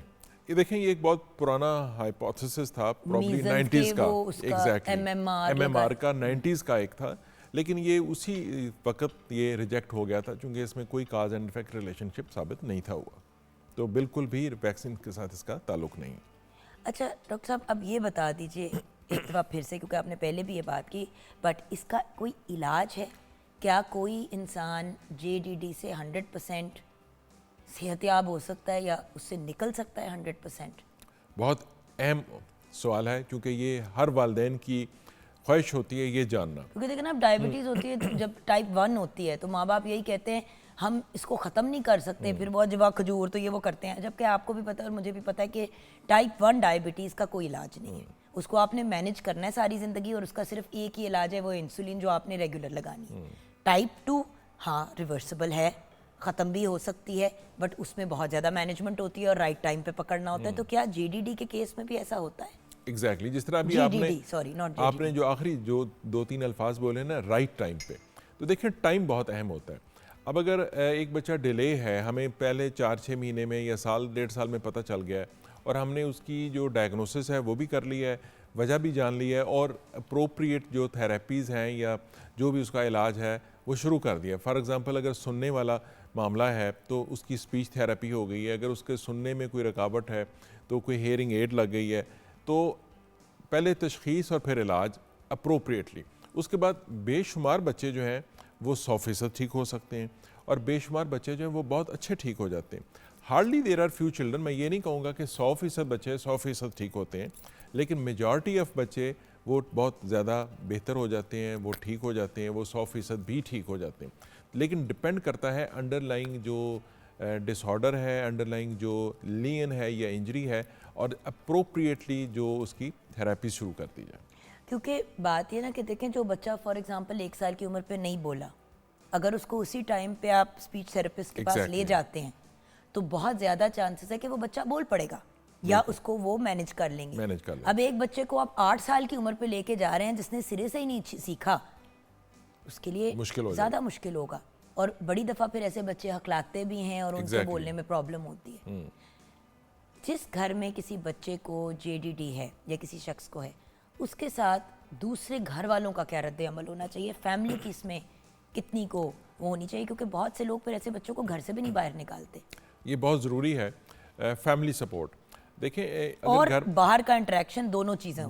یہ دیکھیں یہ ایک بہت پرانا ہائپوتھیسس تھا, پرابلی 90s کا, ایگزیکٹلی ایم ایم آر کا 90s کا ایک تھا, لیکن یہ اسی وقت یہ ریجیکٹ ہو گیا تھا چونکہ اس میں کوئی کاز اینڈ افیکٹ ریلیشن شپ ثابت نہیں تھا ہوا, تو بالکل بھی ویکسین کے ساتھ اس کا تعلق نہیں. اچھا ڈاکٹر صاحب, اب یہ بتا دیجئے ایک دفعہ پھر سے, کیونکہ آپ نے پہلے بھی یہ بات کی, بٹ اس کا کوئی علاج ہے؟ کیا کوئی انسان جے ڈی ڈی سے 100% صحت یاب ہو سکتا ہے یا اس سے نکل سکتا ہے 100%؟ بہت اہم سوال ہے, کیونکہ یہ ہر والدین کی خواہش ہوتی ہے یہ جاننا. کیونکہ دیکھیں نا, اب ڈائبٹیز ہوتی ہے, جب ٹائپ 1 ہوتی ہے تو ماں باپ یہی کہتے ہیں ہم اس کو ختم نہیں کر سکتے, پھر بہت جب کھجور تو یہ وہ کرتے ہیں, جبکہ آپ کو بھی پتہ ہے اور مجھے بھی پتہ ہے کہ ٹائپ 1 ڈائبٹیز کا کوئی علاج نہیں ہے. اس کو آپ نے مینیج کرنا ہے ساری زندگی, اور اس کا صرف ایک ہی علاج ہے, وہ انسولین جو آپ نے ریگولر لگانی ہے. ٹائپ 2 ہاں ریورسبل ہے, ختم بھی ہو سکتی ہے, بٹ اس میں بہت زیادہ مینجمنٹ ہوتی ہے اور رائٹ ٹائم پہ پکڑنا ہوتا ہے. تو کیا جے ڈی ڈی کے کیس میں بھی ایسا ہوتا ہے؟ ایگزیکٹلی, جس طرح ابھی آپ نے جو آخری جو 2-3 الفاظ بولے نا, رائٹ ٹائم پہ, تو دیکھیں ٹائم بہت اہم ہوتا ہے. اب اگر ایک بچہ ڈیلے ہے, ہمیں پہلے 4-6 مہینے میں یا سال 1.5 سال میں پتہ چل گیا ہے, اور ہم نے اس کی جو ڈائگنوسس ہے وہ بھی کر لی ہے, وجہ بھی جان لی ہے, اور اپروپریٹ جو تھیراپیز ہیں یا جو بھی اس کا علاج ہے وہ شروع کر دیا. فار ایگزامپل اگر سننے والا معاملہ ہے تو اس کی اسپیچ تھیراپی ہو گئی ہے, اگر اس کے سننے میں کوئی رکاوٹ ہے تو کوئی ہیئرنگ ایڈ لگ گئی ہے, تو پہلے تشخیص اور پھر علاج اپروپریٹلی. اس کے بعد بے شمار بچے جو ہیں وہ 100% ٹھیک ہو سکتے ہیں, اور بے شمار بچے جو ہیں وہ بہت اچھے ٹھیک ہو جاتے ہیں. Hardly there are few children, میں یہ نہیں کہوں گا کہ 100% بچے 100% ٹھیک ہوتے ہیں, لیکن میجارٹی آف بچے وہ بہت زیادہ بہتر ہو جاتے ہیں, وہ ٹھیک ہو جاتے ہیں, وہ 100% بھی ٹھیک ہو جاتے ہیں. لیکن ڈپینڈ کرتا ہے انڈر لائنگ جو ڈس آرڈر ہے, انڈر لائنگ جو لین ہے یا انجری ہے, اور اپروپریٹلی جو اس کی تھیراپی شروع کر دی جائے. کیونکہ بات یہ نا کہ دیکھیں جو بچہ فار ایگزامپل 1 سال کی عمر پہ نہیں بولا, اگر اس کو اسی ٹائم پہ آپ اسپیچ تھراپسٹ کے پاس لے جاتے ہیں تو بہت زیادہ چانسز ہے کہ وہ بچہ بول پڑے گا, یا اس کو وہ مینیج کر لیں گے. اب ایک بچے کو آپ 8 سال کی عمر پہ لے کے جا رہے ہیں جس نے سرے سے ہی نہیں سیکھا, اس کے لیے زیادہ مشکل ہوگا, اور بڑی دفعہ پھر ایسے بچے ہکلاتے بھی ہیں اور ان کو بولنے میں پرابلم ہوتی ہے. جس گھر میں کسی بچے کو جے ڈی ڈی ہے یا کسی شخص کو ہے, اس کے ساتھ دوسرے گھر والوں کا کیا رد عمل ہونا چاہیے؟ فیملی کی اس میں کتنی کو وہ ہونی چاہیے, کیونکہ بہت سے لوگ پھر ایسے بچوں کو گھر سے بھی نہیں باہر نکالتے. یہ بہت ضروری ہے. فیملی سپورٹ دیکھیں, اور اگر گھر باہر کا انٹریکشن دونوں چیزوں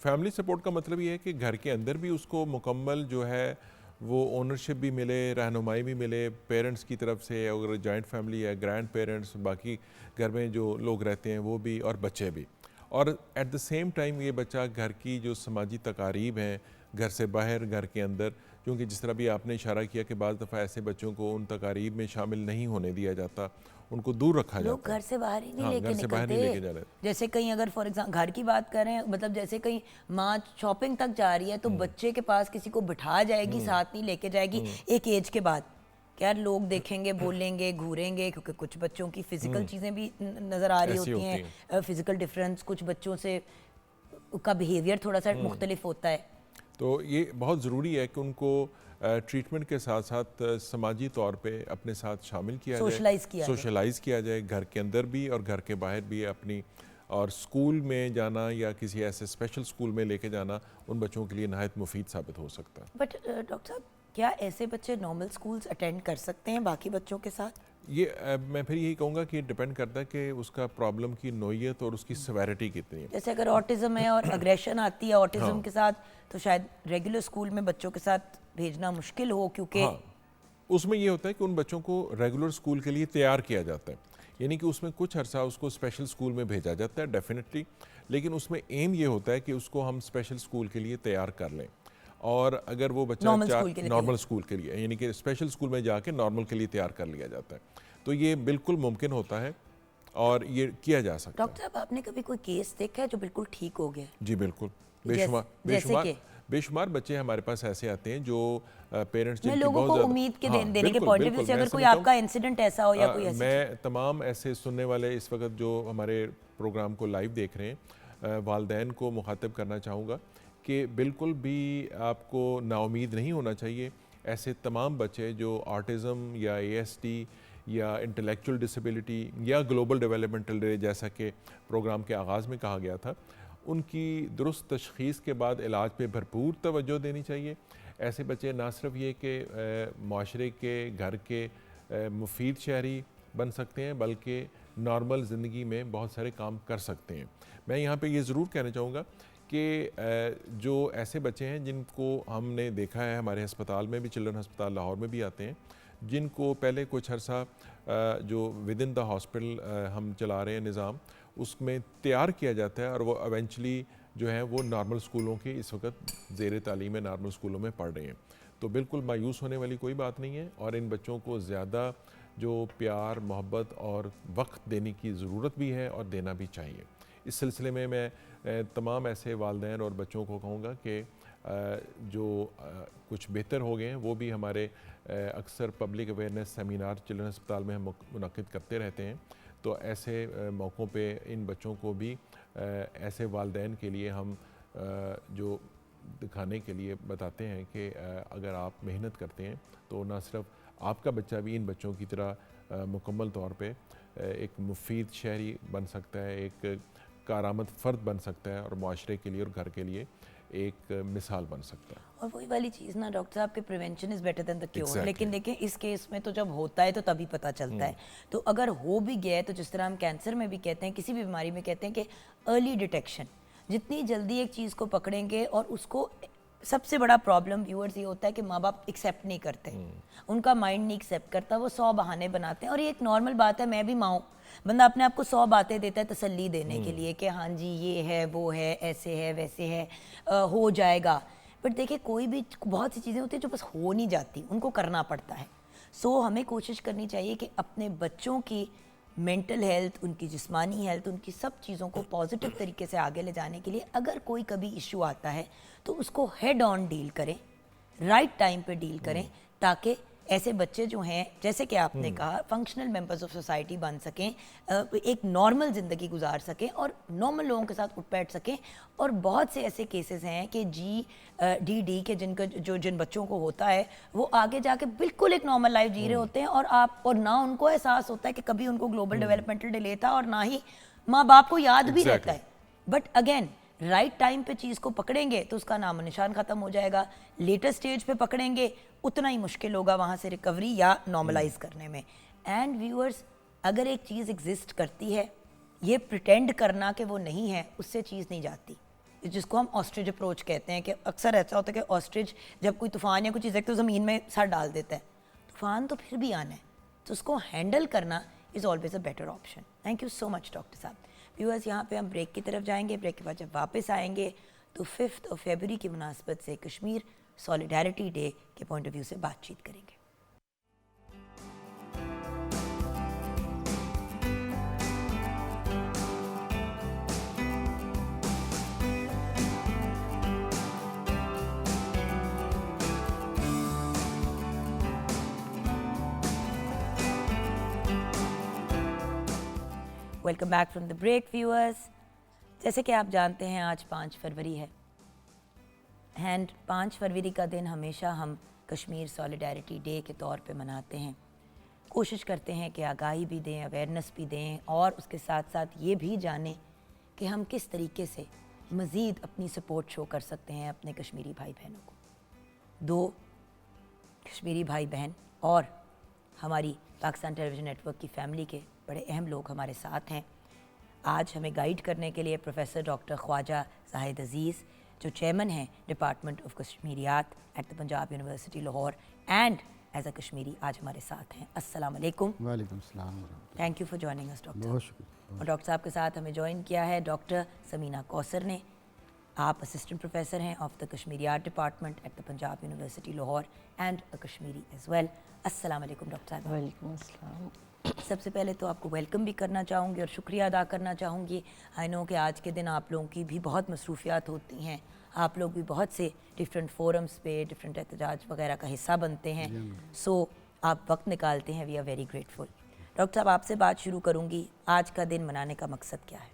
فیملی سپورٹ کا مطلب یہ ہے کہ گھر کے اندر بھی اس کو مکمل جو ہے وہ اونرشپ بھی ملے, رہنمائی بھی ملے پیرنٹس کی طرف سے, اگر جوائنٹ فیملی ہے گرینڈ پیرنٹس, باقی گھر میں جو لوگ رہتے ہیں وہ بھی, اور بچے بھی. اور ایٹ دا سیم ٹائم یہ بچہ گھر کی جو سماجی تقاریب ہیں گھر سے باہر گھر کے اندر, کیونکہ جس طرح بھی آپ نے اشارہ کیا کہ بعض دفعہ ایسے بچوں کو ان تقاریب میں شامل نہیں ہونے دیا جاتا, ان کو دور رکھا جاتا ہے. لوگ گھر سے باہر ہی نہیں لے کے گھر سے باہر نہیں لے کے جا نکلتے. رہے. جیسے کہیں اگر فار ایگزامپل گھر کی بات کریں, مطلب جیسے کہیں ماں شاپنگ تک جا رہی ہے تو بچے کے پاس کسی کو بٹھا جائے گی, ساتھ نہیں لے کے جائے گی ایک ایج کے بعد. یار لوگ دیکھیں گے, بولیں گے, گھوریں گے, کیونکہ کچھ بچوں کی فزیکل چیزیں بھی نظر آ رہی ہوتی ہیں, فزیکل ڈفرینس, کچھ بچوں سے کا بیہیویئر تھوڑا سا مختلف ہوتا ہے. تو یہ بہت ضروری ہے کہ ان کو ٹریٹمنٹ کے ساتھ ساتھ سماجی طور پہ اپنے ساتھ شامل کیا جائے, سوشلائز کیا جائے, گھر کے اندر بھی اور گھر کے باہر بھی اپنی. اور اسکول میں جانا یا کسی ایسے اسپیشل اسکول میں لے کے جانا ان بچوں کے لیے نہایت مفید ثابت ہو سکتا ہے. بٹ ڈاکٹر صاحب, کیا ایسے بچے نارمل اسکولس اٹینڈ کر سکتے ہیں باقی بچوں کے ساتھ؟ یہ میں پھر یہی کہوں گا کہ ڈپینڈ کرتا ہے کہ اس کا پرابلم کی نوعیت اور اس کی سیویرٹی کتنی ہے. جیسے اگر آٹزم ہے اور اگریشن آتی ہے آٹزم کے ساتھ, تو شاید ریگولر اسکول میں بچوں کے ساتھ بھیجنا مشکل ہو, کیونکہ اس میں یہ ہوتا ہے کہ ان بچوں کو ریگولر اسکول کے لیے تیار کیا جاتا ہے, یعنی کہ اس میں کچھ عرصہ اس کو اسپیشل اسکول میں بھیجا جاتا ہے ڈیفینیٹلی, لیکن اس میں ایم یہ ہوتا ہے کہ اس کو ہم اسپیشل اسکول کے لیے تیار کر لیں. اور اگر وہ بچہ نارمل اسکول کے لیے, یعنی کہ اسپیشل اسکول میں جا کے نارمل کے لیے تیار کر لیا جاتا ہے, تو یہ بالکل ممکن ہوتا ہے اور یہ کیا جا سکتا ہے. ڈاکٹر صاحب, آپ نے کبھی کوئی کیس دیکھا ہے جو بالکل ٹھیک ہو گیا؟ جی بالکل, بے شمار بچے ہمارے پاس ایسے آتے ہیں جو پیرنٹس میں لوگوں کو امید کے دینے کے پوائنٹ آف ویو سے, اگر کوئی آپ کا انسیڈنٹ ایسا ہو یا کوئی ایسی, میں تمام ایسے سننے والے اس وقت جو ہمارے پروگرام کو لائیو دیکھ رہے ہیں والدین کو مخاطب کرنا چاہوں گا کہ بالکل بھی آپ کو نا امید نہیں ہونا چاہیے. ایسے تمام بچے جو آٹزم یا ASD یا انٹلیکچول ڈسیبلٹی یا گلوبل ڈیولپمنٹل ڈیلے جیسا کہ پروگرام کے آغاز میں کہا گیا تھا, ان کی درست تشخیص کے بعد علاج پہ بھرپور توجہ دینی چاہیے. ایسے بچے نہ صرف یہ کہ معاشرے کے, گھر کے مفید شہری بن سکتے ہیں, بلکہ نارمل زندگی میں بہت سارے کام کر سکتے ہیں. میں یہاں پہ یہ ضرور کہنا چاہوں گا کہ جو ایسے بچے ہیں جن کو ہم نے دیکھا ہے ہمارے ہسپتال میں بھی, چلڈرن ہسپتال لاہور میں بھی آتے ہیں, جن کو پہلے کچھ عرصہ جو ود ان دا ہاسپٹل ہم چلا رہے ہیں نظام, اس میں تیار کیا جاتا ہے اور وہ ایونچولی جو ہیں وہ نارمل اسکولوں کے اس وقت زیر تعلیم نارمل اسکولوں میں پڑھ رہے ہیں. تو بالکل مایوس ہونے والی کوئی بات نہیں ہے, اور ان بچوں کو زیادہ جو پیار, محبت اور وقت دینے کی ضرورت بھی ہے اور دینا بھی چاہیے. اس سلسلے میں تمام ایسے والدین اور بچوں کو کہوں گا کہ جو کچھ بہتر ہو گئے ہیں وہ بھی ہمارے اکثر پبلک اویئرنیس سیمینار چلڈرن ہسپتال میں ہم منعقد کرتے رہتے ہیں. تو ایسے موقعوں پہ ان بچوں کو بھی ایسے والدین کے لیے ہم جو دکھانے کے لیے بتاتے ہیں کہ اگر آپ محنت کرتے ہیں تو نہ صرف آپ کا بچہ بھی ان بچوں کی طرح مکمل طور پہ ایک مفید شہری بن سکتا ہے, ایک کارآمد فرد بن سکتا ہے, اور معاشرے کے لیے اور گھر کے لیے ایک مثال بن سکتا ہے. اور وہی والی چیز نا ڈاکٹر صاحب کہ prevention is better then the cure, لیکن دیکھیں اس کیس میں تو جب ہوتا ہے تو تبھی پتہ چلتا ہے. تو اگر ہو بھی گیا ہے تو جس طرح ہم کینسر میں بھی کہتے ہیں, کسی بھی بیماری میں کہتے ہیں کہ ارلی ڈیٹیکشن, جتنی جلدی ایک چیز کو پکڑیں گے, اور اس کو سب سے بڑا پرابلم ویورز یہ ہوتا ہے کہ ماں باپ ایکسیپٹ نہیں کرتے, ان کا مائنڈ نہیں ایکسیپٹ کرتا, وہ 100 بہانے بناتے ہیں. اور یہ ایک نارمل بات ہے, میں بھی ماں ہوں, بندہ اپنے آپ کو 100 باتیں دیتا ہے تسلی دینے کے لیے کہ ہاں جی یہ ہے, وہ ہے, ایسے ہے, ویسے ہے, ہو جائے گا. بٹ دیکھیں کوئی بھی بہت سی چیزیں ہوتی ہیں جو بس ہو نہیں جاتی, ان کو کرنا پڑتا ہے. سو ہمیں کوشش کرنی چاہیے کہ اپنے بچوں کی مینٹل ہیلتھ, ان کی جسمانی ہیلتھ, ان کی سب چیزوں کو پازیٹیو طریقے سے آگے لے جانے کے لیے اگر کوئی کبھی ایشو آتا ہے تو اس کو ہیڈ آن ڈیل کریں, رائٹ ٹائم پہ ڈیل کریں, تاکہ ایسے بچے جو ہیں جیسے کہ آپ نے کہا فنکشنل ممبرز آف سوسائٹی بن سکیں, ایک نارمل زندگی گزار سکیں اور نارمل لوگوں کے ساتھ اٹھ بیٹھ سکیں. اور بہت سے ایسے کیسز ہیں کہ GD کے جن بچوں کو ہوتا ہے وہ آگے جا کے بالکل ایک نارمل لائف جی رہے ہوتے ہیں, اور نہ ان کو احساس ہوتا ہے کہ کبھی ان کو گلوبل ڈیولپمنٹل ڈیلے تھا, اور نہ ہی ماں باپ کو یاد بھی رہتا ہے. بٹ اگین رائٹ ٹائم پہ چیز کو پکڑیں گے تو اس کا نام و نشان ختم ہو جائے گا. لیٹر سٹیج پہ پکڑیں گے اتنا ہی مشکل ہوگا وہاں سے ریکوری یا نارملائز کرنے میں. اینڈ ویورز, اگر ایک چیز ایگزسٹ کرتی ہے, یہ پریٹینڈ کرنا کہ وہ نہیں ہے, اس سے چیز نہیں جاتی, جس کو ہم آسٹرچ اپروچ کہتے ہیں. کہ اکثر ایسا ہوتا ہے کہ آسٹرچ جب کوئی طوفان یا کوئی چیز ہے تو زمین میں سر ڈال دیتا ہے, طوفان تو پھر بھی آنا ہے, تو اس کو ہینڈل کرنا is always a better option. Thank you so much doctor صاحب. ویورز, یہاں پہ ہم بریک کی طرف جائیں گے. بریک کے بعد جب واپس آئیں گے تو 5 فیبروری کی مناسبت سے کشمیر سالیڈیرٹی ڈے کے پوائنٹ آف ویو سے بات چیت کریں گے. Welcome back from the break viewers. جیسے کہ آپ جانتے ہیں آج 5 فروری ہے, اینڈ 5 فروری کا دن ہمیشہ ہم کشمیر سالیڈیرٹی ڈے کے طور پہ مناتے ہیں. کوشش کرتے ہیں کہ آگاہی بھی دیں, اویئرنیس بھی دیں, اور اس کے ساتھ ساتھ یہ بھی جانیں کہ ہم کس طریقے سے مزید اپنی سپورٹ شو کر سکتے ہیں اپنے کشمیری بھائی بہنوں کو. 2 کشمیری بھائی بہن اور ہماری پاکستان ٹیلی ویژن نیٹ ورک کی فیملی کے بڑے اہم لوگ ہمارے ساتھ ہیں. آج ہمیں گائیڈ کرنے کے لیے پروفیسر ڈاکٹر خواجہ زاہد عزیز, جو چیئرمین ہیں department of Kashmiriyat at the Punjab university Lahore, and as a Kashmiri آج ہمارے ساتھ ہیں. السلام علیکم. وعلیکم السلام. تھینک یو فار جوائننگ اس ڈاکٹر. بہت شکریہ. اور ڈاکٹر صاحب کے ساتھ ہمیں جوائن کیا ہے ڈاکٹر سمینہ کوثر نے. آپ اسسٹنٹ پروفیسر ہیں of the Kashmiriyat department at the Punjab university Lahore and a Kashmiri as well. السلام علیکم ڈاکٹر صاحب. وعلیکم السلام. سب سے پہلے تو آپ کو ویلکم بھی کرنا چاہوں گی اور شکریہ ادا کرنا چاہوں گی. آئی نو کہ آج کے دن آپ لوگوں کی بھی بہت مصروفیات ہوتی ہیں, آپ لوگ بھی بہت سے ڈفرینٹ فورمز پہ ڈفرینٹ احتجاج وغیرہ کا حصہ بنتے ہیں, سو آپ وقت نکالتے ہیں. We are very grateful. Doctor صاحب, آپ سے بات شروع کروں گی. آج کا دن منانے کا مقصد کیا ہے؟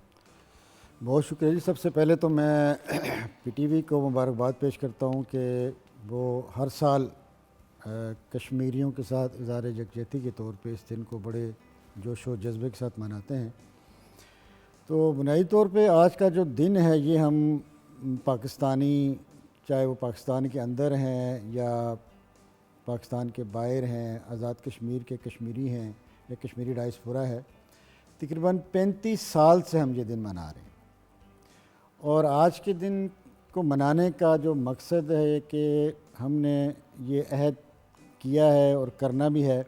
بہت شکریہ جی. سب سے پہلے تو میں پی ٹی وی کو مبارکباد پیش کرتا ہوں کہ وہ ہر سال کشمیریوں کے ساتھ اظہار یکجہتی کے طور پہ اس دن کو بڑے جوش و جذبے کے ساتھ مناتے ہیں. تو بنیادی طور پہ آج کا جو دن ہے یہ ہم پاکستانی, چاہے وہ پاکستان کے اندر ہیں یا پاکستان کے باہر ہیں, آزاد کشمیر کے کشمیری ہیں یا کشمیری ڈائسپورا ہے, تقریباً 35 سال سے ہم یہ دن منا رہے ہیں. اور آج کے دن کو منانے کا جو مقصد ہے کہ ہم نے یہ عہد کیا ہے اور کرنا بھی ہے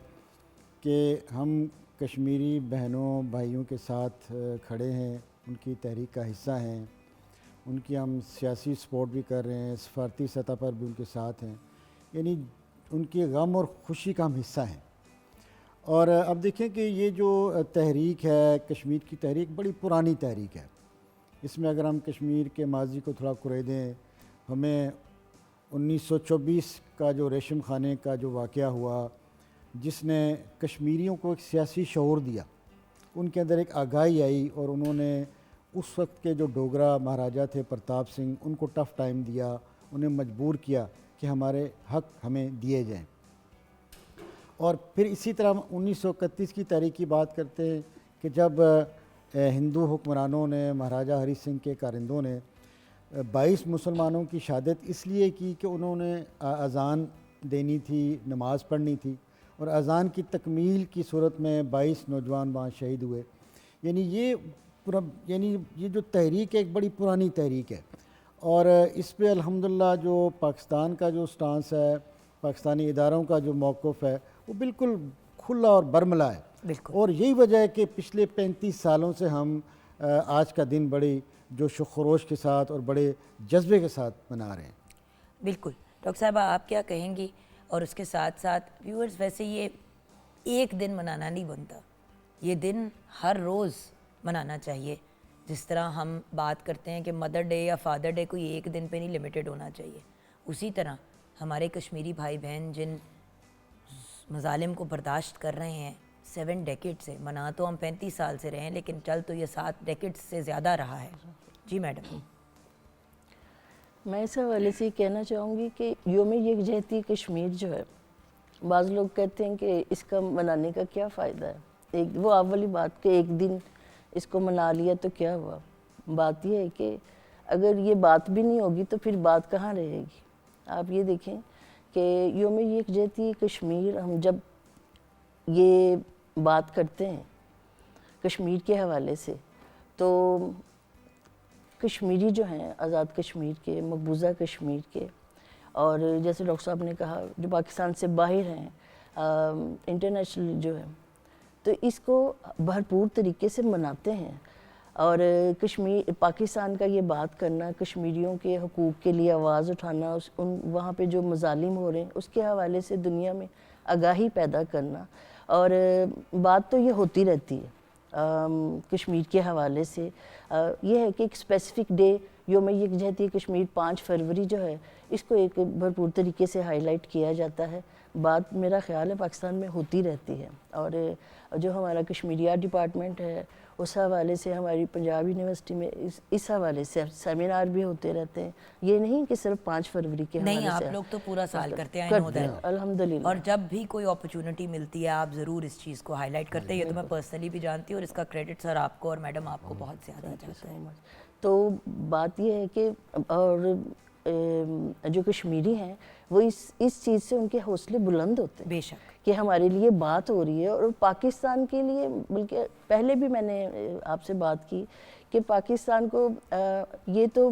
کہ ہم کشمیری بہنوں بھائیوں کے ساتھ کھڑے ہیں, ان کی تحریک کا حصہ ہیں, ان کی ہم سیاسی سپورٹ بھی کر رہے ہیں, سفارتی سطح پر بھی ان کے ساتھ ہیں, یعنی ان کی غم اور خوشی کا ہم حصہ ہیں. اور اب دیکھیں کہ یہ جو تحریک ہے, کشمیر کی تحریک بڑی پرانی تحریک ہے. اس میں اگر ہم کشمیر کے ماضی کو تھوڑا کریدیں, ہمیں 1924 کا جو ریشم خانے کا جو واقعہ ہوا, جس نے کشمیریوں کو ایک سیاسی شعور دیا, ان کے اندر ایک آگاہی آئی, اور انہوں نے اس وقت کے جو ڈوگرا مہاراجا تھے پرتاپ سنگھ, ان کو ٹف ٹائم دیا, انہیں مجبور کیا کہ ہمارے حق ہمیں دیے جائیں. اور پھر اسی طرح 1931 کی تاریخ کی بات کرتے ہیں کہ جب ہندو حکمرانوں نے, مہاراجا ہری سنگھ کے کارندوں نے 22 مسلمانوں کی شہادت اس لیے کی کہ انہوں نے اذان دینی تھی, نماز پڑھنی تھی, اور اذان کی تکمیل کی صورت میں 22 نوجوان وہاں شہید ہوئے. یعنی یہ جو تحریک ہے ایک بڑی پرانی تحریک ہے, اور اس پہ الحمدللہ جو پاکستان کا جو سٹانس ہے, پاکستانی اداروں کا جو موقف ہے, وہ بالکل کھلا اور برملا ہے. بالکل. اور یہی وجہ ہے کہ پچھلے 35 سالوں سے ہم آج کا دن بڑی جوش و خروش کے ساتھ اور بڑے جذبے کے ساتھ منا رہے ہیں. بالکل. ڈاکٹر صاحبہ, آپ کیا کہیں گی؟ اور اس کے ساتھ ساتھ ویورز, ویسے یہ ایک دن منانا نہیں بنتا, یہ دن ہر روز منانا چاہیے. جس طرح ہم بات کرتے ہیں کہ مدر ڈے یا فادر ڈے کوئی ایک دن پہ نہیں لمیٹڈ ہونا چاہیے, اسی طرح ہمارے کشمیری بھائی بہن جن مظالم کو برداشت کر رہے ہیں 7 ڈیکیڈ سے, منا تو ہم 35 سال سے رہے ہیں لیکن چل تو یہ 7 ڈیکیڈ سے زیادہ رہا ہے. جی میڈم. میں اس حوالے سے کہنا چاہوں گی کہ یوم یکجہتی کشمیر جو ہے, بعض لوگ کہتے ہیں کہ اس کا منانے کا کیا فائدہ ہے. وہ اولی بات کہ ایک دن اس کو منا لیا تو کیا ہوا. بات یہ ہے کہ اگر یہ بات بھی نہیں ہوگی تو پھر بات کہاں رہے گی. آپ یہ دیکھیں کہ یوم یکجہتی کشمیر ہم جب یہ بات کرتے ہیں کشمیر کے حوالے سے تو کشمیری جو ہیں آزاد کشمیر کے مقبوضہ کشمیر کے اور جیسے ڈاکٹر صاحب نے کہا جو پاکستان سے باہر ہیں انٹرنیشنل جو ہے تو اس کو بھرپور طریقے سے مناتے ہیں. اور کشمیر پاکستان کا یہ بات کرنا کشمیریوں کے حقوق کے لیے آواز اٹھانا وہاں پہ جو مظالم ہو رہے ہیں اس کے حوالے سے دنیا میں آگاہی پیدا کرنا اور بات تو یہ ہوتی رہتی ہے کشمیر کے حوالے سے. یہ ہے کہ ایک اسپیسیفک ڈے یوم یکجہتی کشمیر 5 فروری جو ہے اس کو ایک بھرپور طریقے سے ہائی لائٹ کیا جاتا ہے. بات میرا خیال ہے پاکستان میں ہوتی رہتی ہے اور جو ہمارا کشمیریات ڈپارٹمنٹ ہے اس حوالے سے ہماری پنجاب یونیورسٹی میں اس حوالے سے سیمینار بھی ہوتے رہتے ہیں. یہ نہیں کہ صرف 5 فروری کے حوالے سے. نہیں آپ لوگ تو پورا سال کرتے ہیں الحمدللہ. اور جب بھی کوئی اپرچونٹی ملتی ہے آپ ضرور اس چیز کو ہائی لائٹ کرتے ہیں. یہ تو میں پرسنلی بھی جانتی ہوں اور اس کا کریڈٹ سر آپ کو اور میڈم آپ کو بہت زیادہ جاتا ہے. تو بات یہ ہے کہ اور جو کشمیری ہیں وہ اس چیز سے ان کے حوصلے بلند ہوتے ہیں بے شک کہ ہمارے لیے بات ہو رہی ہے. اور پاکستان کے لیے بلکہ پہلے بھی میں نے آپ سے بات کی کہ پاکستان کو یہ تو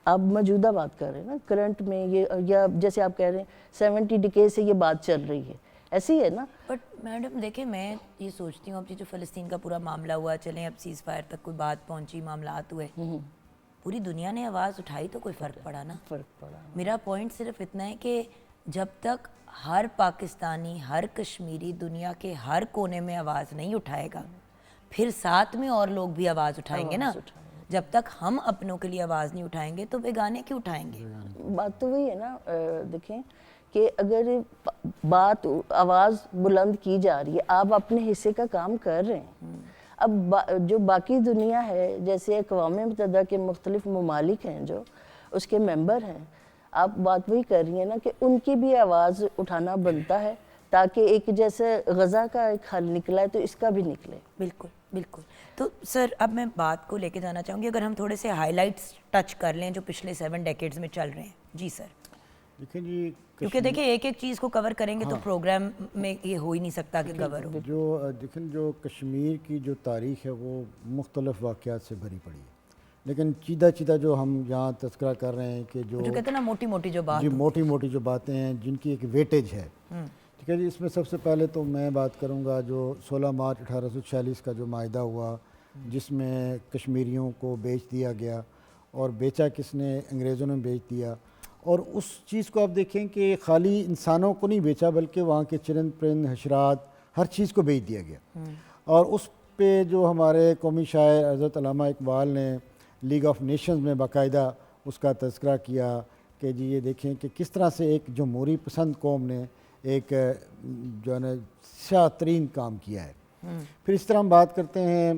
آپ موجودہ بات کر رہے ہیں نا کرنٹ میں یہ یا جیسے آپ کہہ رہے ہیں 70 ڈیکیڈ سے یہ بات چل رہی ہے ایسے ہی ہے نا. بٹ میڈم دیکھیں میں یہ سوچتی ہوں اب جو فلسطین کا پورا معاملہ ہوا چلیں اب سیز فائر تک کوئی بات پہنچی معاملات ہوئے پوری دنیا نے آواز اٹھائی تو کوئی فرق پڑا نا. فرق پڑا. میرا پوائنٹ صرف اتنا ہے کہ جب تک ہر پاکستانی ہر کشمیری دنیا کے ہر کونے میں آواز نہیں اٹھائے گا پھر ساتھ میں اور لوگ بھی آواز اٹھائیں گے نا. جب تک ہم اپنوں کے لیے آواز نہیں اٹھائیں گے تو بیگانے کیوں اٹھائیں گے. بات تو وہی ہے نا. دیکھیں کہ اگر بات آواز بلند کی جا رہی ہے آپ اپنے حصے کا کام کر رہے ہیں. اب جو باقی دنیا ہے جیسے اقوام متحدہ کے مختلف ممالک ہیں جو اس کے ممبر ہیں آپ بات وہی کر رہی ہیں نا کہ ان کی بھی آواز اٹھانا بنتا ہے تاکہ ایک جیسے غزہ کا ایک حل نکلا ہے تو اس کا بھی نکلے. بالکل بالکل. تو سر اب میں بات کو لے کے جانا چاہوں گی اگر ہم تھوڑے سے ہائی لائٹس ٹچ کر لیں جو پچھلے 7 ڈیکیڈز میں چل رہے ہیں. جی سر. دیکھیں جی کیونکہ دیکھیں ایک ایک چیز کو کور کریں گے تو پروگرام میں یہ ہو ہی نہیں سکتا کہ کور ہو. جو دیکھیں جو کشمیر کی جو تاریخ ہے وہ مختلف واقعات سے بھری پڑی ہے لیکن چیدہ جو ہم یہاں تذکرہ کر رہے ہیں کہ جو کہتے ہیں نا موٹی موٹی جو بات جی موٹی موٹی جو باتیں ہیں جن کی ایک ویٹیج ہے ٹھیک ہے جی. اس میں سب سے پہلے تو میں بات کروں گا جو 16 مارچ 1846 کا جو معاہدہ ہوا جس میں کشمیریوں کو بیچ دیا گیا اور بیچا کس نے انگریزوں نے بیچ دیا. اور اس چیز کو آپ دیکھیں کہ خالی انسانوں کو نہیں بیچا بلکہ وہاں کے چرند پرند حشرات ہر چیز کو بیچ دیا گیا. اور اس پہ جو ہمارے قومی شاعر حضرت علامہ اقبال نے لیگ آف نیشنز میں باقاعدہ اس کا تذکرہ کیا کہ جی یہ دیکھیں کہ کس طرح سے ایک جمہوری پسند قوم نے ایک جو ہے نا سیاہ ترین کام کیا ہے. پھر اس طرح ہم بات کرتے ہیں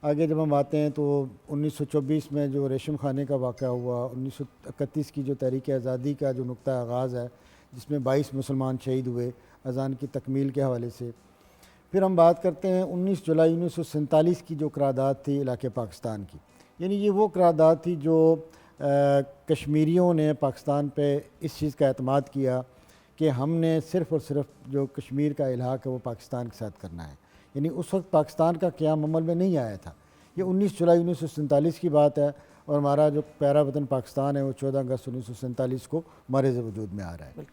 آگے جب ہم آتے ہیں تو 1924 میں جو ریشم خانے کا واقعہ ہوا 1931 کی جو تحریک آزادی کا جو نقطہ آغاز ہے جس میں 22 مسلمان شہید ہوئے اذان کی تکمیل کے حوالے سے. پھر ہم بات کرتے ہیں 19 جولائی 1947 کی جو قرارداد تھی علاقے پاکستان کی یعنی یہ وہ قرارداد تھی جو کشمیریوں نے پاکستان پہ اس چیز کا اعتماد کیا کہ ہم نے صرف اور صرف جو کشمیر کا الحاق ہے وہ پاکستان کے ساتھ کرنا ہے. یعنی اس وقت پاکستان کا قیام عمل میں نہیں آیا تھا. یہ 19 جولائی 1947 کی بات ہے اور ہمارا جو پیارا وطن پاکستان ہے وہ 14 اگست 1947 کو مارز وجود میں آ رہا ہے.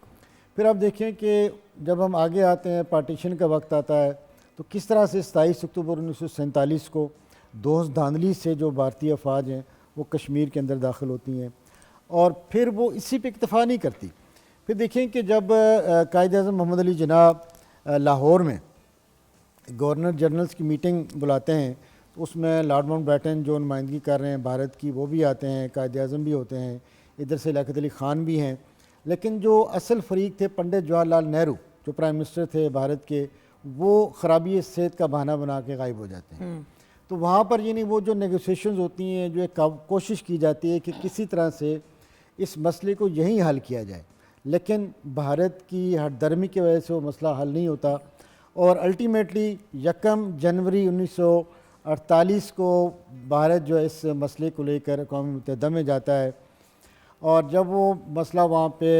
پھر آپ دیکھیں کہ جب ہم آگے آتے ہیں پارٹیشن کا وقت آتا ہے تو کس طرح سے 27 اکتوبر 1947 کو دوست دھاندلی سے جو بھارتی افواج ہیں وہ کشمیر کے اندر داخل ہوتی ہیں اور پھر وہ اسی پہ اکتفا نہیں کرتی. پھر دیکھیں کہ جب قائد اعظم محمد علی جناح لاہور میں گورنر جنرلز کی میٹنگ بلاتے ہیں تو اس میں لارڈ ماؤنٹ بیٹن جو نمائندگی کر رہے ہیں بھارت کی وہ بھی آتے ہیں قائد اعظم بھی ہوتے ہیں ادھر سے لیاقت علی خان بھی ہیں لیکن جو اصل فریق تھے پنڈت جواہر لال نہرو جو پرائم منسٹر تھے بھارت کے وہ خرابی صحت کا بہانہ بنا کے غائب ہو جاتے ہیں. تو وہاں پر یعنی وہ جو نیگوسیشنز ہوتی ہیں جو ایک کوشش کی جاتی ہے کہ کسی طرح سے اس مسئلے کو یہیں حل کیا جائے لیکن بھارت کی ہٹ درمی کی وجہ سے وہ مسئلہ حل نہیں ہوتا اور الٹیمیٹلی 1 جنوری 48 کو بھارت جو ہے اس مسئلے کو لے کر اقوام متحدہ میں جاتا ہے، اور جب وہ مسئلہ وہاں پہ